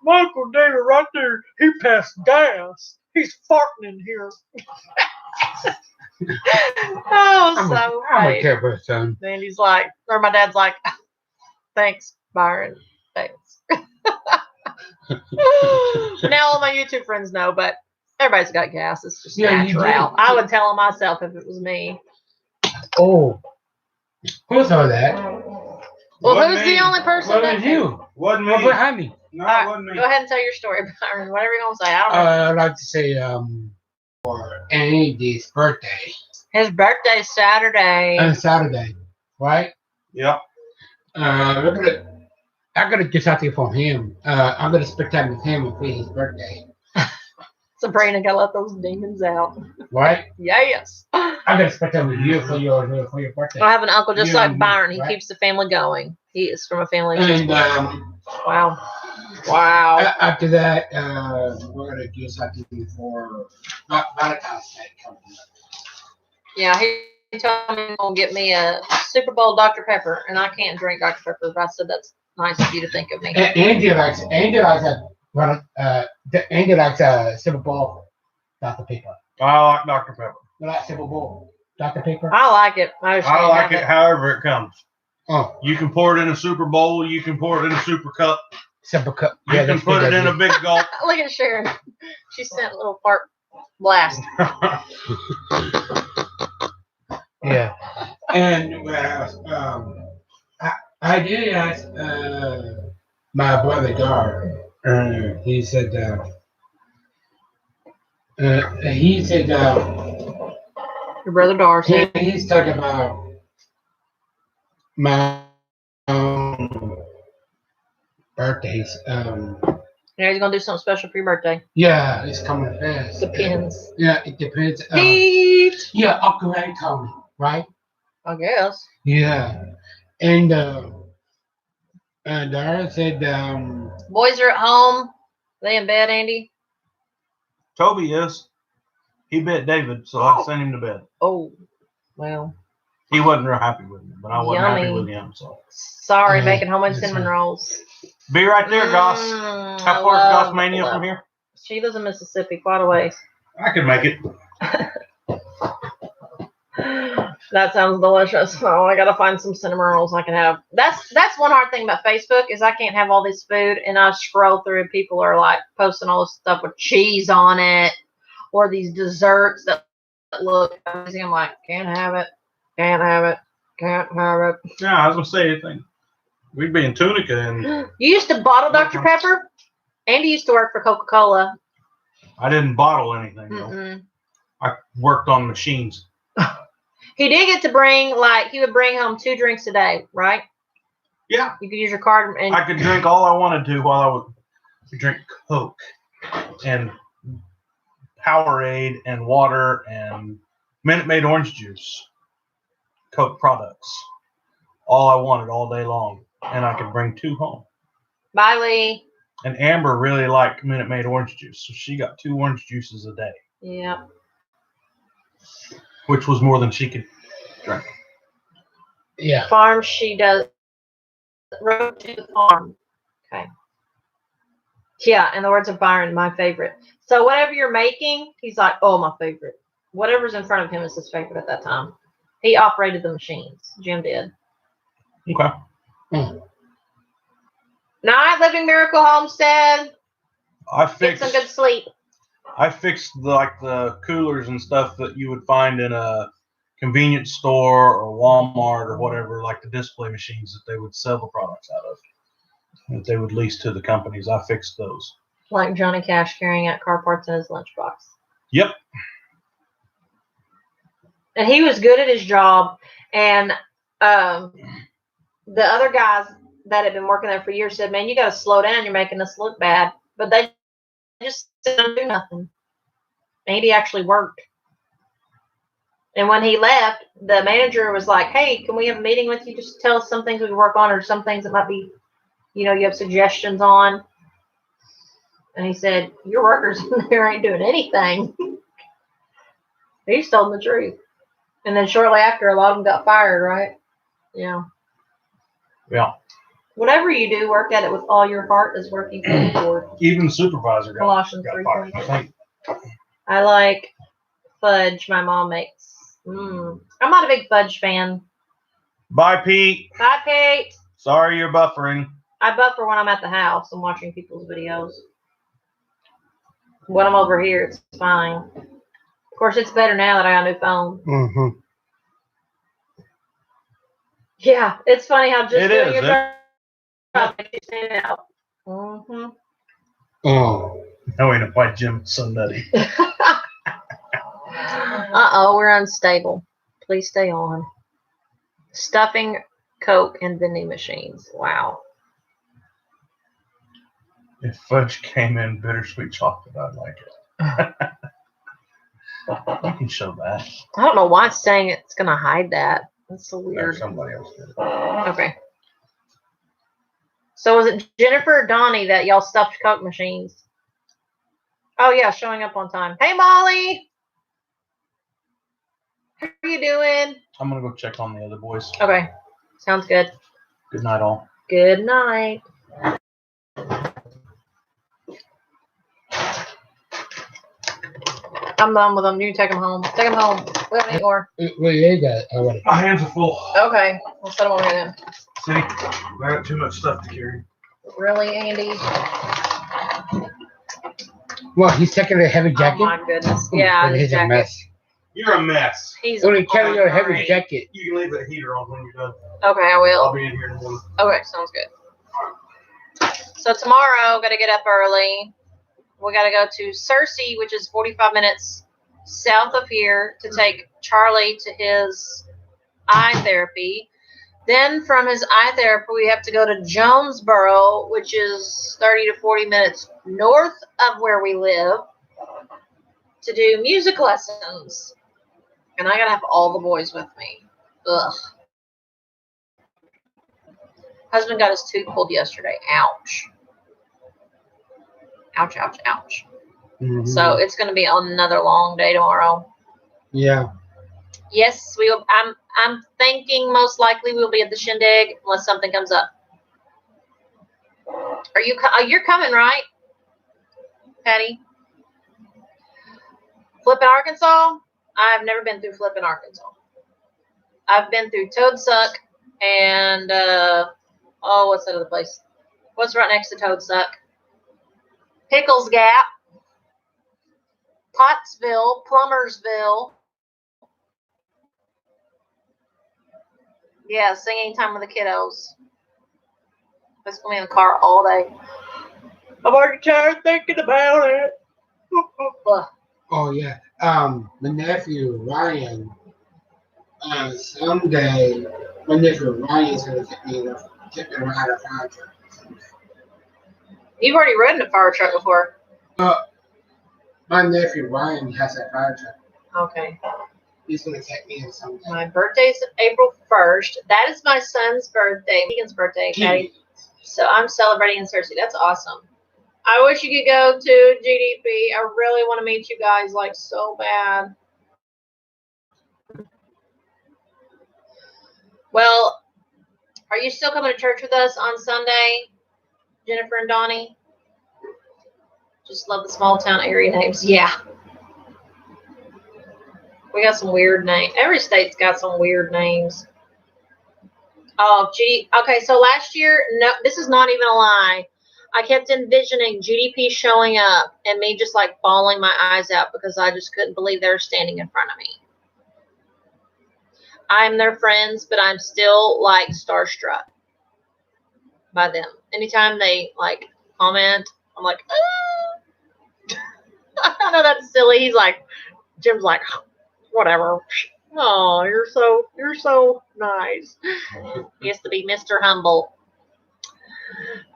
S1: Michael David right there, he passed gas. He's farting in here. Oh, so
S3: I'm a
S1: funny.
S3: careful son.
S1: And he's like, or my dad's like, thanks, Byron. Thanks. Now all my YouTube friends know, but everybody's got gas. It's just natural. I would tell them myself if it was me.
S3: Oh, who saw that?
S1: Well, who's the only person
S3: What
S1: that
S3: was you?
S2: Wasn't me.
S3: What behind me?
S2: No,
S1: Right,
S2: it wasn't me.
S1: go ahead and tell your story, Byron. Whatever you're gonna say. I don't know.
S3: I'd like to say for Andy's birthday.
S1: His birthday's Saturday.
S3: On Saturday, right?
S2: Yeah.
S3: I gotta get something from him. I'm gonna spend time with him for his birthday.
S1: Sabrina gotta let those demons out.
S3: Right?
S1: Yes.
S3: I'm gonna spend time with you for your birthday.
S1: I have an uncle just
S3: Yeah,
S1: like Byron. He
S3: right.
S1: keeps the family going. He is from a family.
S3: And
S1: Wow. Wow.
S3: after that, we're gonna do something for Valentine's Day coming up.
S1: Yeah, he told me he's gonna get me a Super Bowl Dr. Pepper, and I can't drink Dr. Pepper. But I said that's nice of you to think of me.
S3: Andy likes Super Bowl Dr. Pepper.
S2: I like Dr. Pepper.
S3: You like Super Bowl Dr. Pepper?
S1: I like it. I
S2: like it however it comes.
S3: Oh,
S2: You can pour it in a Super Bowl. You can pour it in a Super Cup.
S3: Super Cup.
S2: You can put it in a big gulp.
S1: Look at Sharon. She sent a little fart blast.
S3: Yeah. And I did ask my brother Gar. He said
S1: Your brother Darcy.
S3: he's talking about my birthdays.
S1: Yeah, he's gonna do something special for your birthday.
S3: Yeah, it's coming fast.
S1: Depends.
S3: Yeah, it depends.
S1: Pete.
S3: Yeah, Uncle Ray told me, right?
S1: I guess.
S3: Yeah, and Dara said,
S1: Boys are at home. They in bed, Andy?
S2: Toby is. He bit David, so I sent him to bed.
S1: Oh, well.
S2: He wasn't real happy with me, but I wasn't happy
S1: Yummy.
S2: with him. So
S1: Sorry, making homemade
S3: that's
S1: cinnamon
S3: right.
S1: rolls.
S2: be right there, Goss. How far is Goss Mania from here?
S1: She lives in Mississippi, quite a ways.
S2: I could make it.
S1: That sounds delicious. Oh, I gotta find some cinnamon rolls I can have. That's one hard thing about Facebook is I can't have all this food, and I scroll through and people are like posting all this stuff with cheese on it, or these desserts that look amazing. I'm like, can't have it, can't have it, can't have it.
S2: Yeah, I was gonna say anything. We'd be in Tunica, and
S1: You used to bottle Dr. Pepper? Andy used to work for Coca-Cola.
S2: I didn't bottle anything. Though.
S1: Mm-mm.
S2: I worked on machines.
S1: He did get to bring, like, he would bring home 2 drinks a day, right?
S2: Yeah,
S1: You could use your card and
S2: I could drink all I wanted to while I would drink Coke and Powerade and water and Minute Maid orange juice, Coke products. All I wanted all day long, and I could bring 2 home.
S1: Bye, Lee.
S2: And Amber really liked Minute Maid orange juice, so she got 2 orange juices a day,
S1: Yep.
S2: which was more than she could drink.
S3: yeah.
S1: Farm, she does. Road to the farm. Okay. Yeah, in the words of Byron, my favorite. So whatever you're making, he's like, oh, my favorite. Whatever's in front of him is his favorite at that time. He operated the machines. Jim did.
S2: Okay.
S1: Night, Living Miracle Homestead. Get some good sleep.
S2: I fixed the coolers and stuff that you would find in a convenience store or Walmart or whatever, like the display machines that they would sell the products out of, that they would lease to the companies. I fixed those.
S1: Like Johnny Cash carrying out car parts in his lunchbox.
S2: Yep.
S1: And he was good at his job. And the other guys that had been working there for years said, man, you got to slow down. You're making us look bad. But they just didn't do nothing. And he actually worked. And when he left, the manager was like, hey, can we have a meeting with you? Just tell us some things we can work on or some things that might be, you have suggestions on. And he said, your workers in there ain't doing anything. He's told the truth. And then shortly after, a lot of them got fired, right? Yeah.
S2: Yeah.
S1: Whatever you do, work at it with all your heart as working for the Lord.
S2: Even the supervisor got
S1: Colossians
S2: fired.
S1: 3:20. I like fudge my mom makes. I'm not a big fudge fan.
S2: Bye, Pete.
S1: Bye, Pete.
S2: Sorry you're buffering.
S1: I buffer when I'm at the house and watching people's videos. When I'm over here, it's fine. Of course, it's better now that I got a new phone.
S3: Mm-hmm.
S1: Yeah, it's funny how just
S2: It
S1: doing
S2: is,
S1: your
S2: isn't
S1: job makes you stand out. Mm-hmm.
S3: Oh.
S2: No way to fight Jim so nutty.
S1: Uh-oh, we're unstable. Please stay on. Stuffing, Coke, and vending machines. Wow.
S2: If fudge came in bittersweet chocolate, I'd like it. You can show that.
S1: I don't know why it's saying it's going to hide that. That's so
S2: Or
S1: weird.
S2: somebody else did it.
S1: Okay. So was it Jennifer or Donnie that y'all stuffed Coke machines? Oh, yeah, showing up on time. Hey, Molly. How are you doing?
S2: I'm going to go check on the other boys.
S1: Okay. Sounds good.
S2: Good night, all.
S1: Good night. I'm done with them. You take them home. Take them home. We don't need more.
S3: Well, you got it already.
S2: My hands are full.
S1: Okay. We'll set them over here then.
S2: See, I got too much stuff to carry.
S1: Really, Andy?
S3: Well, he's taking a heavy jacket.
S1: Oh, my goodness. Yeah,
S3: He's a
S1: jacket.
S3: mess.
S2: You're a mess.
S1: He's
S3: When he carries a heavy
S1: alright.
S3: jacket.
S2: You can leave that heater on when you're done.
S1: Okay, I
S2: I'll
S1: will.
S2: be in here in a minute.
S1: Okay, sounds good. So tomorrow, got to get up early. We got to go to Searcy, which is 45 minutes south of here, to take Charlie to his eye therapy. Then from his eye therapy, we have to go to Jonesboro, which is 30 to 40 minutes north of where we live, to do music lessons. And I got to have all the boys with me. Ugh. Husband got his tooth pulled yesterday. Ouch. Ouch, ouch, ouch.
S3: Mm-hmm.
S1: So it's going to be another long day tomorrow.
S3: Yeah.
S1: Yes, we will. I'm thinking most likely we'll be at the shindig unless something comes up. Are you? You're coming, right, Patty? Flippin', Arkansas. I've never been through Flippin', Arkansas. I've been through Toadsuck and what's that other place? What's right next to Toadsuck? Pickles Gap, Pottsville, Plummersville. Yeah, singing time with the kiddos. That's going to be in the car all day. I'm already tired thinking about it.
S3: Oh, yeah. My nephew, Ryan, someday, my nephew Ryan's going to take me around a fire truck.
S1: You've already ridden a fire truck before.
S3: My nephew Ryan has a fire truck.
S1: Okay.
S3: He's going to take me in someday.
S1: My birthday's April 1st. That is my son's birthday, Megan's birthday, Patty. So I'm celebrating in Searcy. That's awesome. I wish you could go to GDP. I really want to meet you guys, like, so bad. Well, are you still coming to church with us on Sunday, Jennifer and Donnie? Just love the small town area names. Yeah. We got some weird names. Every state's got some weird names. Oh, gee. Okay, so last year, no, this is not even a lie. I kept envisioning GDP showing up and me just like bawling my eyes out because I just couldn't believe they were standing in front of me. I'm their friends, but I'm still like starstruck by them. Anytime they like comment, I'm like, ah. I know that's silly. He's like, Jim's like, whatever. Oh, you're so nice. He has to be Mr. Humble.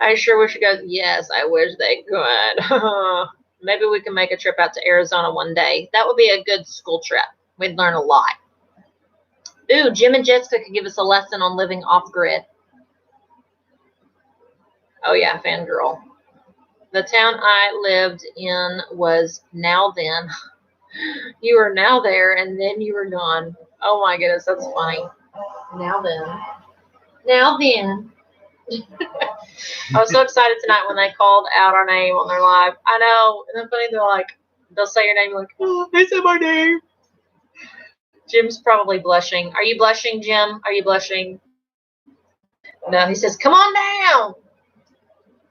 S1: I sure wish you guys. Yes, I wish they could. Maybe we can make a trip out to Arizona one day. That would be a good school trip. We'd learn a lot. Ooh, Jim and Jessica could give us a lesson on living off grid. Oh yeah, fangirl. The town I lived in was Now Then. You were now there, and then you were gone. Oh my goodness, that's funny. Now then. Now then. I was so excited tonight when they called out our name on their live. I know. And then funny, they're like, they'll say your name, like, oh, they said my name. Jim's probably blushing. Are you blushing, Jim? Are you blushing? No, he says, come on down.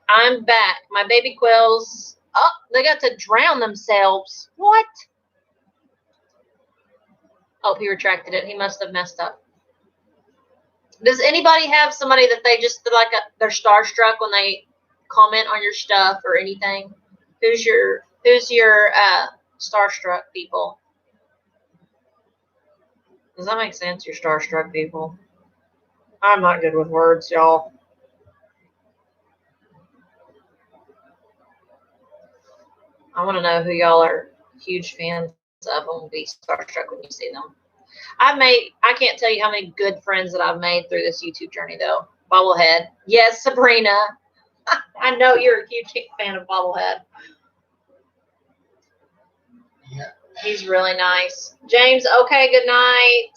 S1: I'm back. My baby quails. Oh, they got to drown themselves. What? Oh, he retracted it. He must have messed up. Does anybody have somebody that they just like they're starstruck when they comment on your stuff or anything? Who's your starstruck people? Does that make sense? Your starstruck people. I'm not good with words, y'all. I want to know who y'all are huge fans of and will be starstruck when you see them. I can't tell you how many good friends that I've made through this YouTube journey, though. Bobblehead. Yes, Sabrina. I know you're a huge fan of Bobblehead.
S3: Yeah.
S1: He's really nice. James, okay, good night.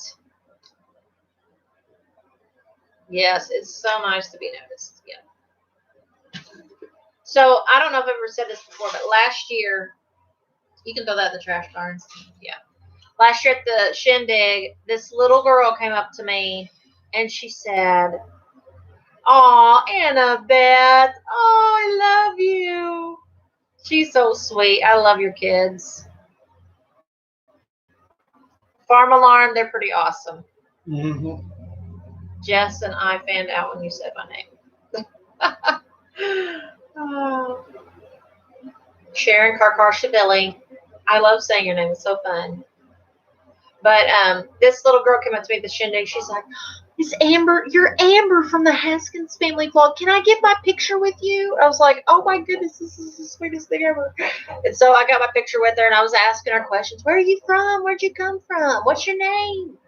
S1: Yes, it's so nice to be noticed. Yeah. So, I don't know if I've ever said this before, but last year, you can throw that in the trash, Barnes. Yeah. Last year at the shindig, this little girl came up to me and she said, "Aw, Annabeth, oh, I love you." She's so sweet. I love your kids. Farm Alarm, they're pretty awesome.
S3: Mm-hmm.
S1: Jess and I fanned out when you said my name. Oh. Sharon Karkarshavili. I love saying your name. It's so fun. But this little girl came up to me at the shindig. She's like, "Miss Amber, you're Amber from the Haskins family vlog. Can I get my picture with you?" I was like, "Oh my goodness, this is the sweetest thing ever." And so I got my picture with her, and I was asking her questions. Where are you from? Where'd you come from? What's your name?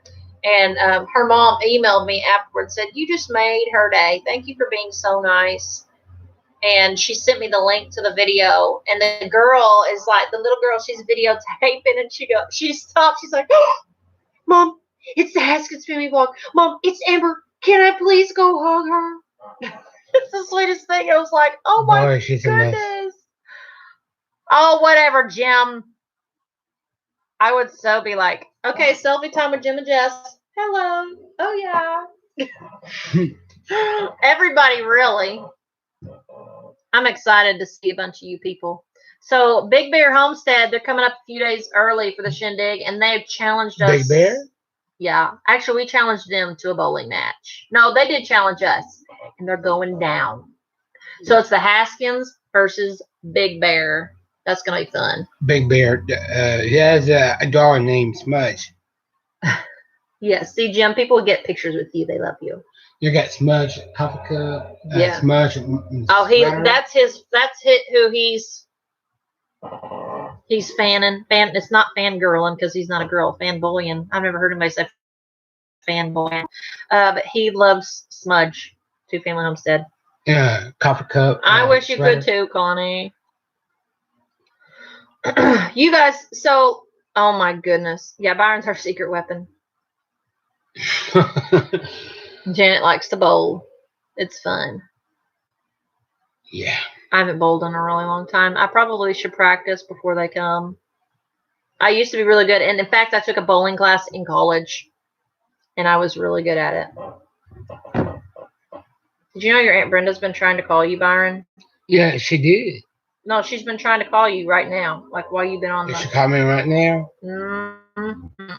S1: And her mom emailed me afterwards, said, "You just made her day. Thank you for being so nice." And she sent me the link to the video. And the girl is like, the little girl, she's videotaping, and she stopped. She's like, "Oh, Mom, it's the Haskins family vlog. Mom, it's Amber. Can I please go hug her?" It's the sweetest thing. I was like, oh my
S3: Boy, she's a mess.
S1: goodness. Oh, whatever, Jim. I would so be like, okay, selfie time with Jim and Jess. Hello. Oh, yeah. Everybody, really. I'm excited to see a bunch of you people. So, Big Bear Homestead, they're coming up a few days early for the shindig, and they've challenged us.
S3: Big Bear?
S1: Yeah. Actually, we challenged them to a bowling match. No, they did challenge us, and they're going down. So, it's the Haskins versus Big Bear. That's going to be fun.
S3: Big Bear. He has a dog named Smudge.
S1: Yes. See, Jim, people will get pictures with you. They love you.
S3: You got Smudge, Coffee Cup,
S1: Yeah.
S3: Smudge.
S1: Oh, that's who he's fanning. It's not fangirling because he's not a girl. Fanboying. I've never heard anybody say fanboying. But he loves Smudge, Two Family Homestead.
S3: Yeah, Coffee Cup.
S1: I wish you could too, Connie. You guys, so, oh my goodness. Yeah, Byron's our secret weapon. Janet likes to bowl. It's fun.
S3: Yeah.
S1: I haven't bowled in a really long time. I probably should practice before they come. I used to be really good, and in fact, I took a bowling class in college, and I was really good at it. Did you know your Aunt Brenda's been trying to call you, Byron?
S3: Yeah, she did.
S1: No, she's been trying to call you right now, like while you've been on
S3: Is she
S1: the.
S3: coming right now?
S1: Mm-hmm.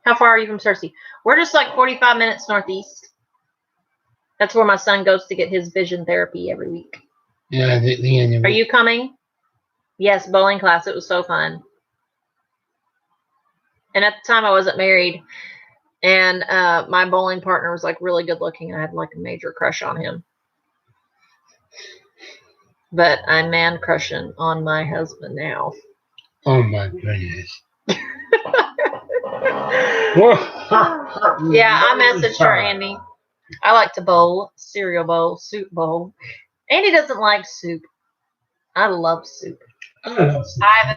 S1: How far are you from Cersei? We're just like 45 minutes northeast. That's where my son goes to get his vision therapy every week.
S3: Yeah, the end of
S1: Are
S3: it.
S1: you coming? Yes, bowling class. It was so fun. And at the time, I wasn't married, and my bowling partner was like really good looking, and I had like a major crush on him. But I'm man crushing on my husband now.
S3: Oh my goodness.
S1: Yeah, I messaged her, Andy. I like to bowl, cereal bowl, soup bowl. Andy doesn't like soup. I love soup. I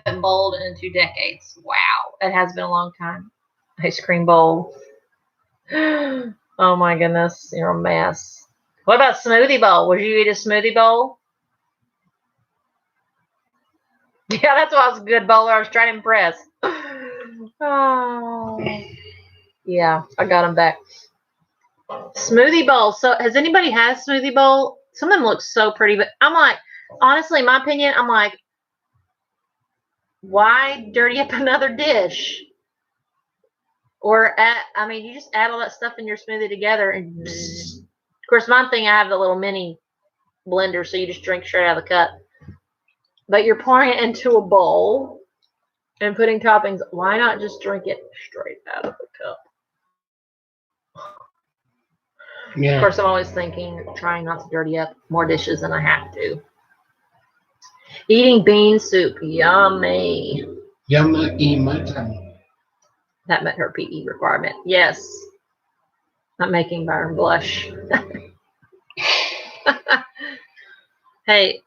S1: haven't bowled in 2 decades. Wow, it has been a long time. Ice cream bowl. Oh my goodness, you're a mess. What about smoothie bowl? Would you eat a smoothie bowl? Yeah, that's why I was a good bowler. I was trying to impress. Oh, yeah, I got him back. Smoothie bowl. So, has anybody had a smoothie bowl? Some of them look so pretty, but I'm like, honestly, in my opinion, I'm like, why dirty up another dish? Or, you just add all that stuff in your smoothie together, and of course, my thing, I have the little mini blender, so you just drink straight out of the cup. But you're pouring it into a bowl and putting toppings. Why not just drink it straight out of the cup?
S3: Yeah.
S1: Of course, I'm always trying not to dirty up more dishes than I have to. Eating bean soup, yummy.
S3: Yummy in my tummy.
S1: That met her PE requirement. Yes. I'm making Byron blush. Hey,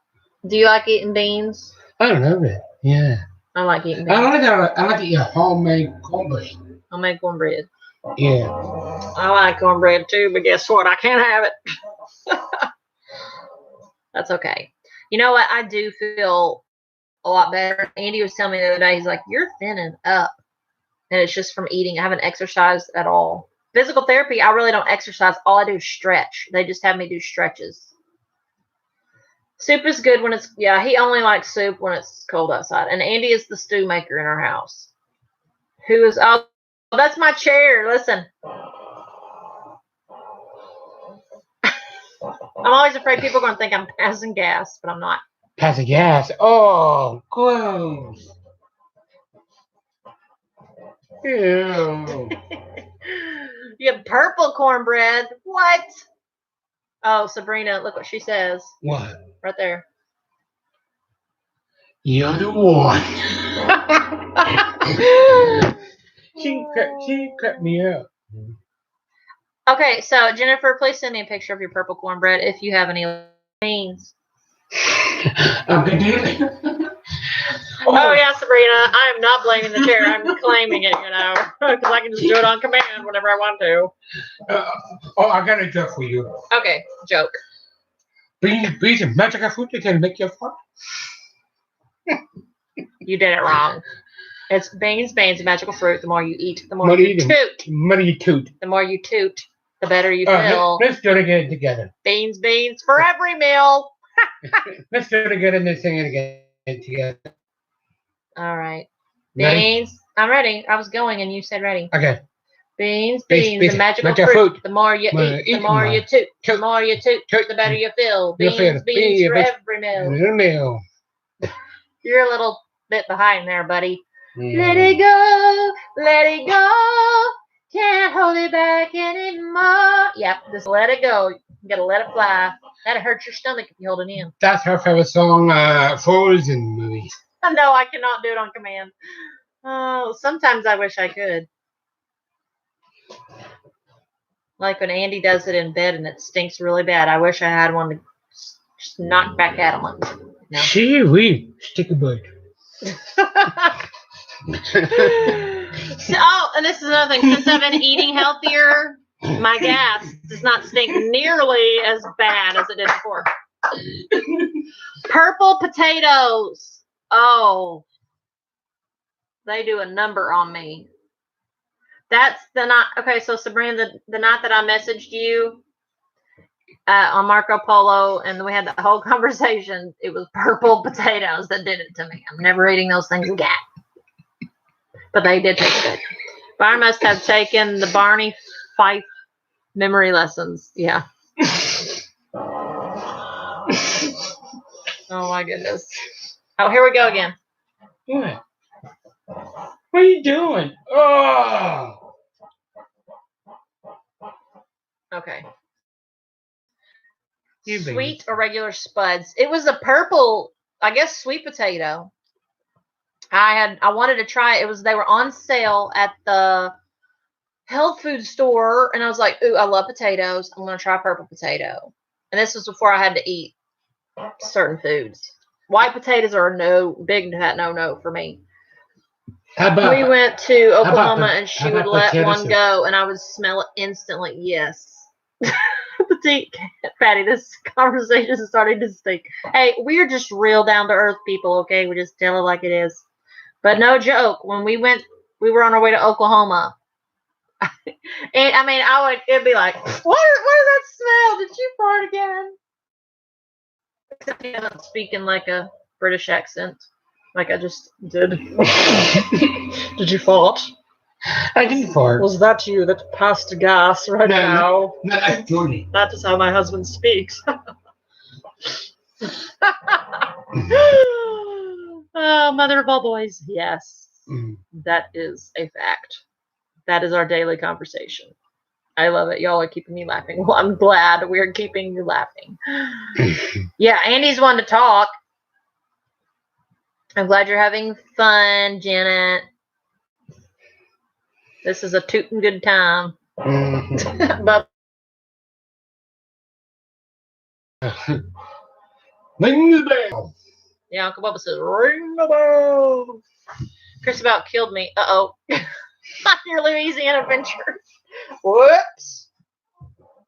S1: do you like eating beans?
S3: I love it. Yeah.
S1: I like eating beans.
S3: I like to eat homemade cornbread.
S1: I'll make cornbread.
S3: Yeah.
S1: I like cornbread too, but guess what? I can't have it. That's okay. You know what? I do feel a lot better. Andy was telling me the other day, he's like, you're thinning up. And it's just from eating. I haven't exercised at all. Physical therapy, I really don't exercise. All I do is stretch. They just have me do stretches. Soup is good when it's, yeah, he only likes soup when it's cold outside. And Andy is the stew maker in our house. Oh, that's my chair. Listen. I'm always afraid people are going to think I'm passing gas, but I'm not.
S3: Passing gas. Oh, gross. Ew.
S1: You have purple cornbread. What? Oh, Sabrina, look what she says.
S3: What?
S1: Right there.
S3: You're the one. she cut me up.
S1: Okay, so Jennifer, please send me a picture of your purple cornbread if you have any beans. Oh yeah, Sabrina, I am not blaming the chair. I'm claiming it, because I can just do it on command whenever I want to.
S3: I got a joke for you.
S1: Okay, joke.
S3: Beans and magical fruit that can make you fart.
S1: You did it wrong. It's beans, magical fruit. The more you eat, the more you toot. The more you toot, the better you feel.
S3: Let's do it again together.
S1: Beans for every meal.
S3: Let's do it again and let's sing it again together.
S1: All right.
S3: Ready?
S1: Beans. I'm ready. I was going and you said ready.
S3: Okay.
S1: Beans, the magical fruit. The more you eat, the more you toot. The more you toot, the better you feel. Beans for every meal. You're a little bit behind there, buddy. Let it go. Can't hold it back anymore. Yep, just let it go. You gotta let it fly. That'll hurt your stomach if you hold it in.
S3: That's her favorite song, Frozen movie.
S1: No, I cannot do it on command. Oh, sometimes I wish I could. Like when Andy does it in bed and it stinks really bad. I wish I had one to just knock back at him. No.
S3: She we stick a butt.
S1: And this is another thing. Since I've been eating healthier, my gas does not stink nearly as bad as it did before. Purple potatoes. Oh, they do a number on me. That's the night. Okay, so Sabrina, the night that I messaged you on Marco Polo, and we had the whole conversation. It was purple potatoes that did it to me. I'm never eating those things again. But they did taste good. But I must have taken the Barney Fife memory lessons. Yeah. Oh my goodness. Oh, here we go again.
S3: What? What are you doing? Oh.
S1: Okay.
S3: You baby.
S1: Sweet or regular spuds? It was a purple, I guess, sweet potato. I wanted to try it. They were on sale at the health food store, and I was like, ooh, I love potatoes. I'm gonna try purple potato. And this was before I had to eat certain foods. White potatoes are a big no for me.
S3: How about
S1: We went to Oklahoma, and
S3: how
S1: she would
S3: about
S1: let
S3: potato
S1: one
S3: soup?
S1: go, and I would smell it instantly. Yes. Petite Patty, this conversation is starting to stink. Hey, we're just real down to earth people, okay? We just tell it like it is. But no joke, when we were on our way to Oklahoma. And I mean, it'd be like, what is that smell? Did you fart again? Except I'm not speaking like a British accent, like I just did. Did you fart?
S3: I didn't fart.
S1: Was that you that passed gas right
S3: No,
S1: now?
S3: Not actually.
S1: That is how my husband speaks. Oh, mother of all boys. Yes, that is a fact. That is our daily conversation. I love it. Y'all are keeping me laughing. Well, I'm glad we're keeping you laughing. Yeah, Andy's one to talk. I'm glad you're having fun, Janet. This is a tootin' good time. But
S3: Ring the bell.
S1: yeah, Uncle Bubba says, ring the bell. Chris about killed me. Uh-oh. On your Louisiana adventure. Whoops.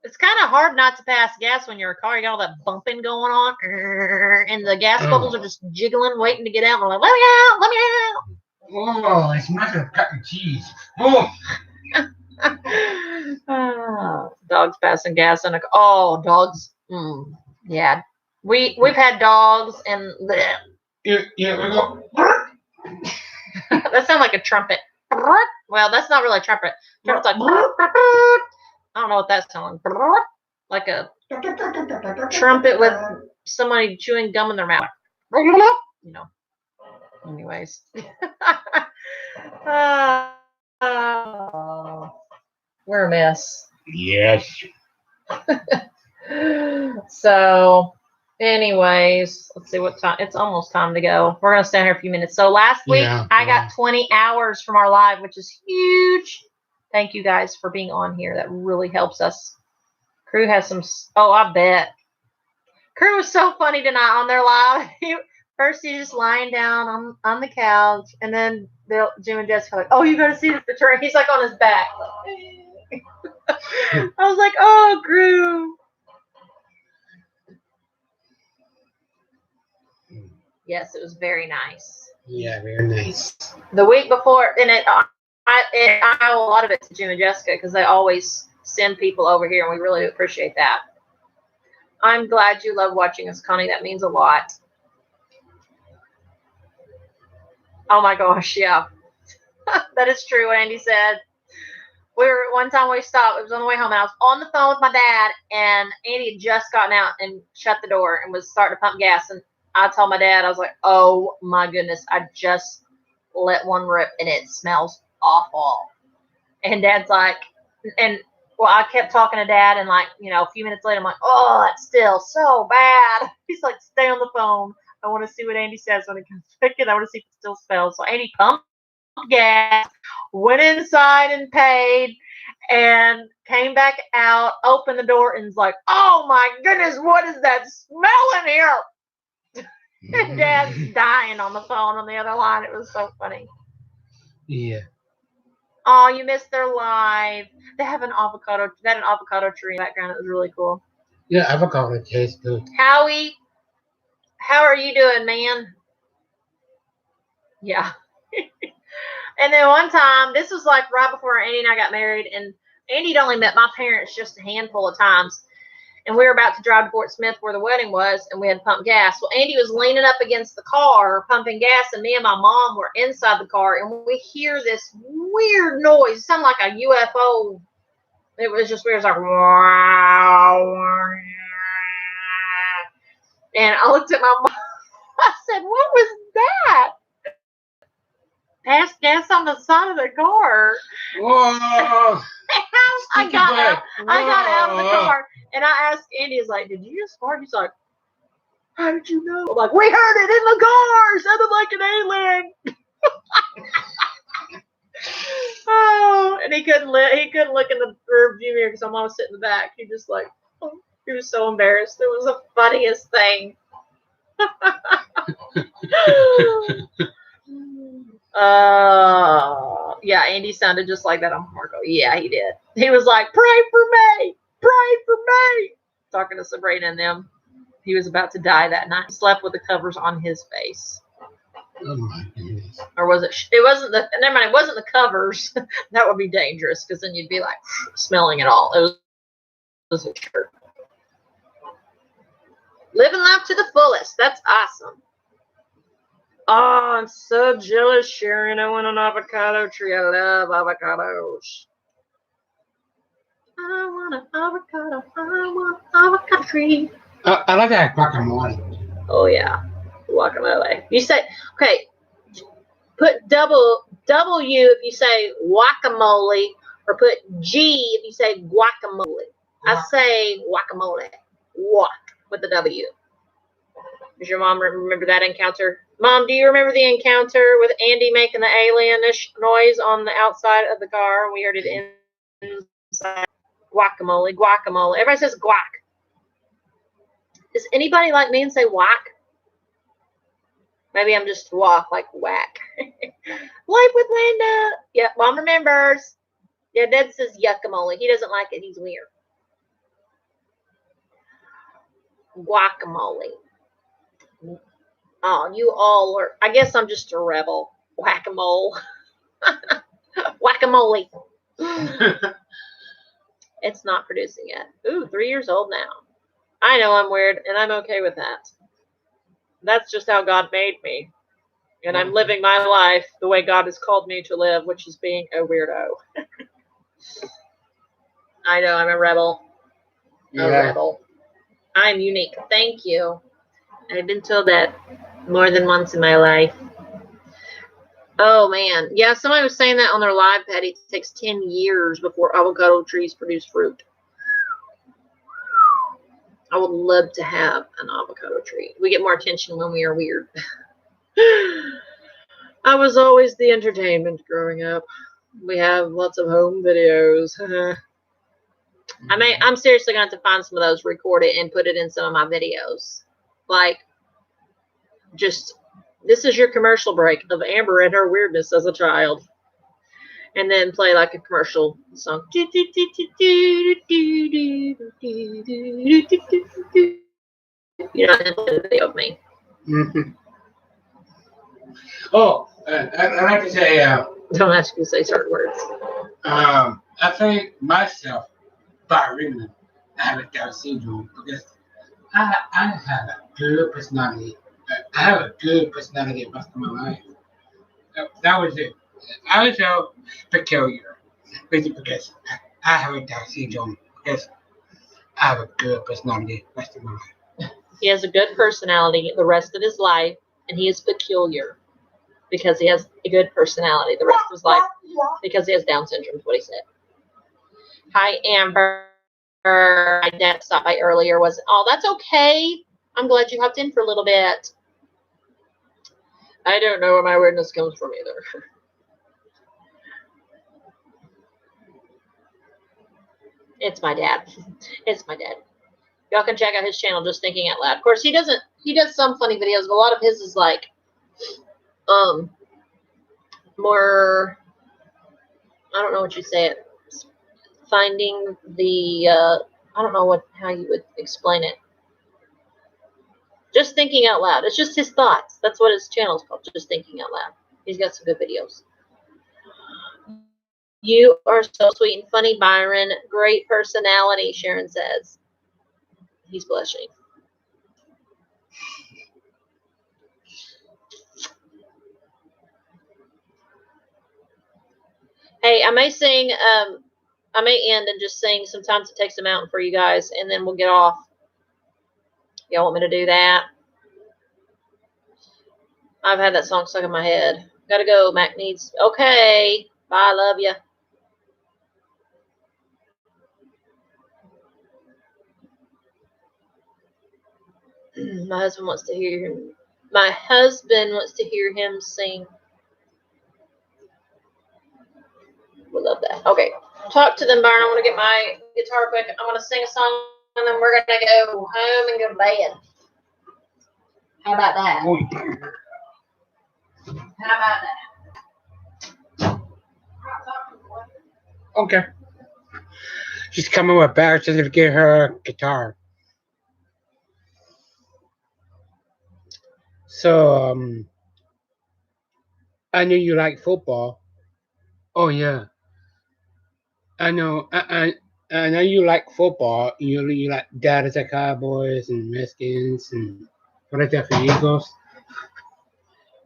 S1: It's kind of hard not to pass gas when you're a car. You got all that bumping going on. And the gas bubbles are just jiggling, waiting to get out. And I'm like, let me out, let me out.
S3: Oh, it's not a cut and cheese. Oh.
S1: Dogs passing gas in a car. Oh, dogs. Yeah. We've had dogs and bleh.
S3: Yeah, we go.
S1: That sounds like a trumpet. Well, that's not really a trumpet. Trumpet's like I don't know what that's sounding like. A trumpet with somebody chewing gum in their mouth. You know. Anyways. We're a mess.
S3: Yes.
S1: So, anyways, let's see what time. It's almost time to go. We're going to stand here a few minutes. So, last week, I got 20 hours from our live, which is huge. Thank you guys for being on here. That really helps us. Crew has some. Oh, I bet. Crew was so funny tonight on their live. First, he's just lying down on the couch, and then Jim and Jessica are like, oh, you got to see this picture. He's like on his back. I was like, oh, Crew. Yes, it was very nice.
S3: Yeah, very nice.
S1: The week before, and I owe a lot of it to Jim and Jessica because they always send people over here, and we really appreciate that. I'm glad you love watching us, Connie. That means a lot. Oh my gosh, yeah. That is true what Andy said. One time we stopped, it was on the way home, and I was on the phone with my dad, and Andy had just gotten out and shut the door and was starting to pump gas, and I told my dad, I was like, oh my goodness, I just let one rip and it smells awful. And Dad's like, well, I kept talking to Dad, and like, a few minutes later, I'm like, oh, that's still so bad. He's like, stay on the phone. I want to see what Andy says when he comes back in. I want to see if it still smells. So Andy pumped gas, went inside and paid, and came back out, opened the door, and was like, oh my goodness, what is that smell in here? And Dad's dying on the phone on the other line. It was so funny.
S3: Yeah.
S1: Oh, you missed their live. They had an avocado tree in the background. It was really cool.
S3: Yeah, avocado tastes good.
S1: Howie, how are you doing, man? Yeah. And then one time, this was like right before Andy and I got married, and Andy'd only met my parents just a handful of times. And we were about to drive to Fort Smith where the wedding was, and we had to pump gas. Well, Andy was leaning up against the car pumping gas, and me and my mom were inside the car, and we hear this weird noise. It sounded like a UFO. It was just weird. It was like, wow. And I looked at my mom. I said, what was that? Passed gas on the side of the car.
S3: Whoa!
S1: I got out of the car, and I asked Andy, "Is like, did you just fart?" He's like, "How did you know?" I'm like, "We heard it in the car. It sounded like an alien." Oh, and he couldn't look in the rear view mirror because my mom was sitting in the back. He just like, he was so embarrassed. It was the funniest thing. Yeah, Andy sounded just like that on Marco. Yeah, he did. He was like, "Pray for me, pray for me," talking to Sabrina and them. He was about to die that night. He slept with the covers on his face.
S3: Oh my goodness.
S1: Or was it? It wasn't the. Never mind. It wasn't the covers. That would be dangerous because then you'd be like smelling it all. It was a shirt. Living life to the fullest. That's awesome. Oh, I'm so jealous, Sharon. I want an avocado tree. I love avocados. I want an avocado. I want an avocado tree.
S3: I like that guacamole.
S1: Oh, yeah. Guacamole. You say, okay, put double W if you say guacamole, or put G if you say guacamole. I say guacamole. Guac with the W. Does your mom remember that encounter? Mom, do you remember the encounter with Andy making the alienish noise on the outside of the car? We heard it inside. Guacamole, guacamole. Everybody says guac. Does anybody like me and say whack? Maybe I'm just walk like whack. Life with Linda. Yeah, Mom remembers. Yeah, Dad says yuckamole. He doesn't like it. He's weird. Guacamole. Oh, you all are. I guess I'm just a rebel. Whack-a-mole. Whack-a-mole. It's not producing yet. Ooh, 3 years old now. I know I'm weird, and I'm okay with that. That's just how God made me. And I'm living my life the way God has called me to live, which is being a weirdo. I know, I'm a rebel. A rebel. I'm unique. Thank you. I've been told that more than once in my life. Oh, man. Yeah, somebody was saying that on their live, Patty. It takes 10 years before avocado trees produce fruit. I would love to have an avocado tree. We get more attention when we are weird. I was always the entertainment growing up. We have lots of home videos. I'm seriously going to have to find some of those, record it, and put it in some of my videos. Like, just, this is your commercial break of Amber and her weirdness as a child. And then play like a commercial song. You know, and play the video of me.
S3: Mm-hmm. Oh, I like to say,
S1: Don't ask me to say certain words.
S3: I think myself, Byron, I have a Down syndrome because I have a good personality. I have a good personality most of my life. That was it. I was so peculiar, basically because I have a Down syndrome because I have a good personality most of my life.
S1: He has a good personality the rest of his life, and he is peculiar because he has a good personality the rest of his life because he has Down syndrome, is what he said. Hi, Amber. My dad stopped by earlier. Oh, that's okay. I'm glad you hopped in for a little bit. I don't know where my weirdness comes from either. It's my dad. It's my dad. Y'all can check out his channel, Just Thinking Out Loud. Of course, he does some funny videos, but a lot of his is like, more, I don't know what you say it, finding the I don't know how you would explain it. Just thinking out loud. It's just his thoughts. That's what his channel is called. Just thinking out loud. He's got some good videos. You are so sweet and funny, Byron. Great personality, Sharon says. He's blushing. Hey, I may sing, I may end and just sing Sometimes It Takes a Mountain for you guys, and then we'll get off. Y'all want me to do that? I've had that song stuck in my head. Gotta go, Mac needs. Okay. Bye, love ya. My husband wants to hear him. My husband wants to hear him sing. We love that. Okay. Talk to them, Byron. I want to get my guitar quick. I want to sing a song, and then we're going to go home and go to bed. How about that?
S3: Oh, yeah.
S1: How about that?
S3: Okay. She's coming with bags to get her guitar. So, I knew you like football. Oh yeah. I know. I know you like football. You like Dallas Cowboys and Redskins and what is that for Eagles?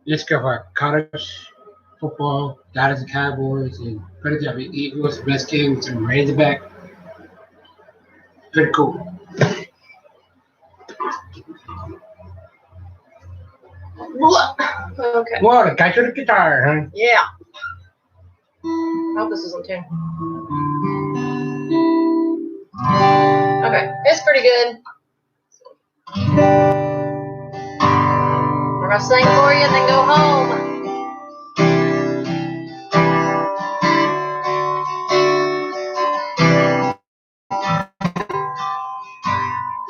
S3: Let's go for college football, Dallas Cowboys, and what is that for Eagles, Redskins, and Razorback. Pretty cool.
S1: Okay.
S3: Well, the guy to the guitar, huh?
S1: Yeah. I hope this isn't too. Okay. It's pretty good. We're going to sing for you and then go home.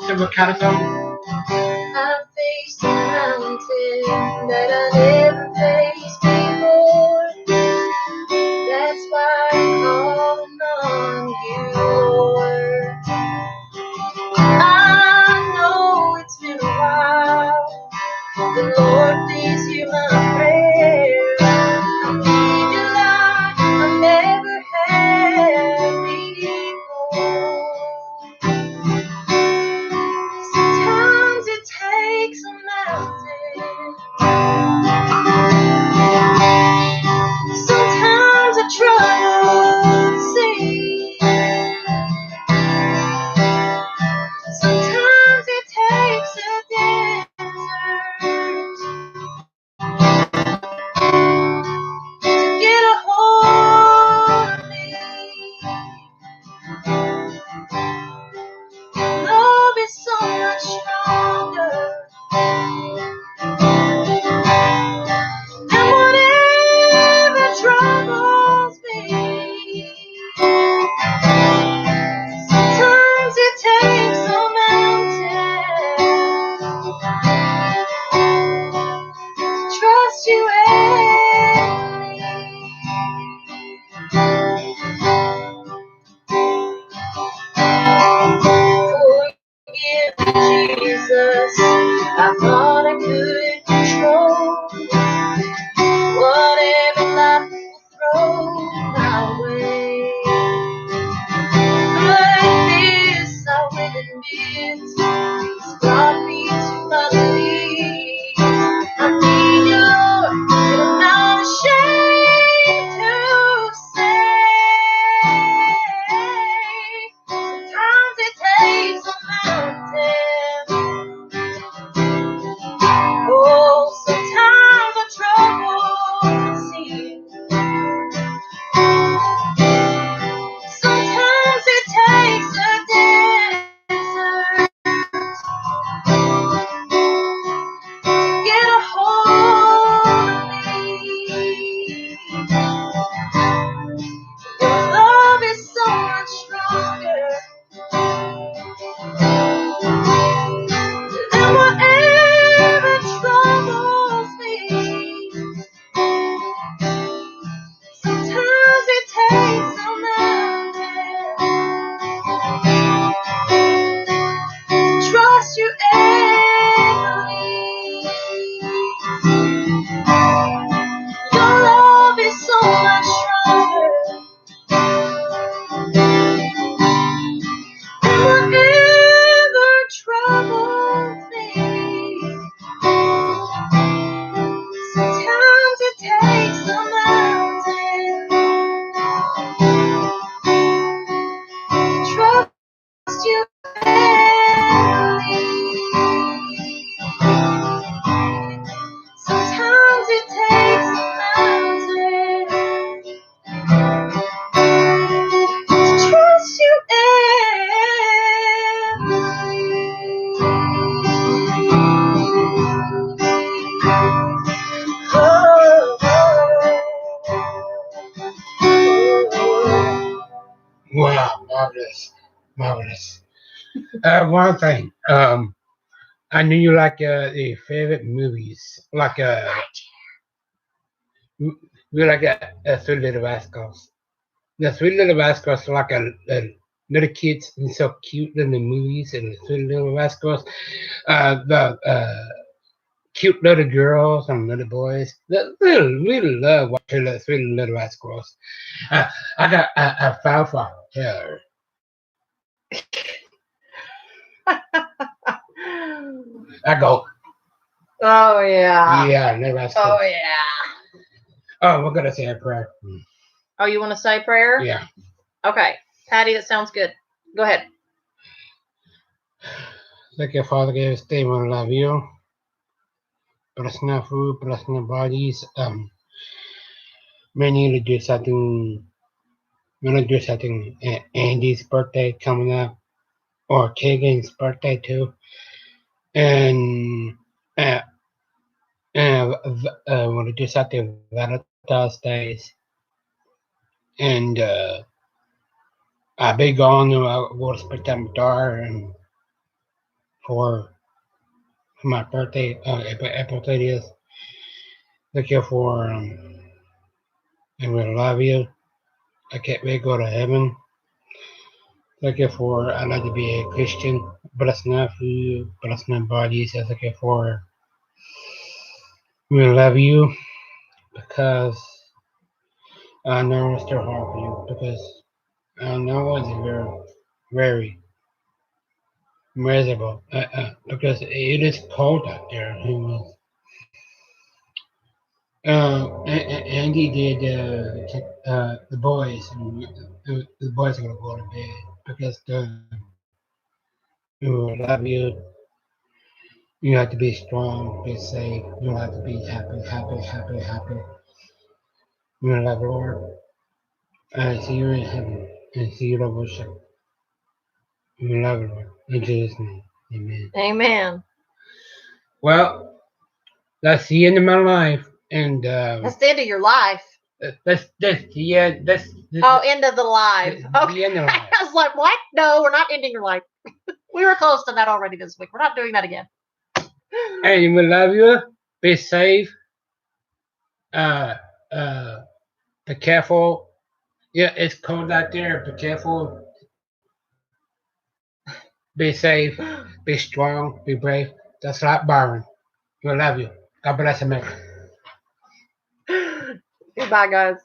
S3: So what kind of song?
S1: I faced a mountain that I never faced before. That's why I'm calling on you, Lord. I know it's been a while, but Lord, please hear my prayer. I need you like I never had before. Sometimes it takes a mountain. Sometimes a troubled sea. Sometimes it takes a desert to get a hold of me. Love is so much stronger than whatever troubles me. Sometimes it takes a mountain to trust you and me. Forgive me, Jesus. I thought I could control whatever life will throw my way. But this I will admit has brought me to my knees. I need you, Lord, and I'm not ashamed to say. Sometimes it takes a mountain. Oh, sometimes a trouble seems. Sometimes it takes a desert to get a hold Your love is so much stronger than whatever troubles me. Sometimes it takes a mountain to trust you fairly. Sometimes it takes a mountain to trust you
S3: Wow, marvelous, marvelous. One thing, I knew you like the favorite movies, like we like Three Little Rascals. The Three Little Rascals are like a little kids and so cute in the movies and the Three Little Rascals. The cute little girls and little boys. They really love watching the Three Little Rascals. I got a file for her. I go,
S1: Oh yeah.
S3: yeah, Little Rascals.
S1: Oh yeah.
S3: Oh, we're gonna say a prayer.
S1: Oh, you want to say prayer?
S3: Yeah.
S1: Okay, Patty, that sounds good. Go ahead.
S3: Thank you, Father, give us day we love you. Bless our food, bless our bodies. We need to do something. We're gonna do something. Andy's birthday coming up, or Kagan's birthday too, and uh, we're gonna do something Valentine's Days, and I'll be gone. I'll go to spend time with daughter and for my birthday. April 30th. Thank you for and we love you. I can't wait to go to heaven. Thank you for I'd like to be a Christian. Bless my food, bless my bodies. Thank you for we love you because I know it's still hard for you because I know it's very, very miserable because it is cold out there. Andy did the boys, and the boys are gonna go to bed because we love you. You have to be strong, be safe. You have to be happy, happy, happy, happy. You love the Lord. I see you in heaven. And see you in worship. You love the Lord. In Jesus' name. Amen.
S1: Amen.
S3: Well, that's the end of my life. And
S1: That's the end of your life.
S3: that's
S1: Oh, end of the life.
S3: the
S1: Okay.
S3: end of life.
S1: I was like, what? No, we're not ending your life. We were close to that already this week. We're not doing that again.
S3: And we love you. Be safe. Be careful. Yeah, it's cold out there. Be careful. Be safe. Be strong. Be brave. That's like Byron. We love you. God bless America.
S1: Goodbye, guys.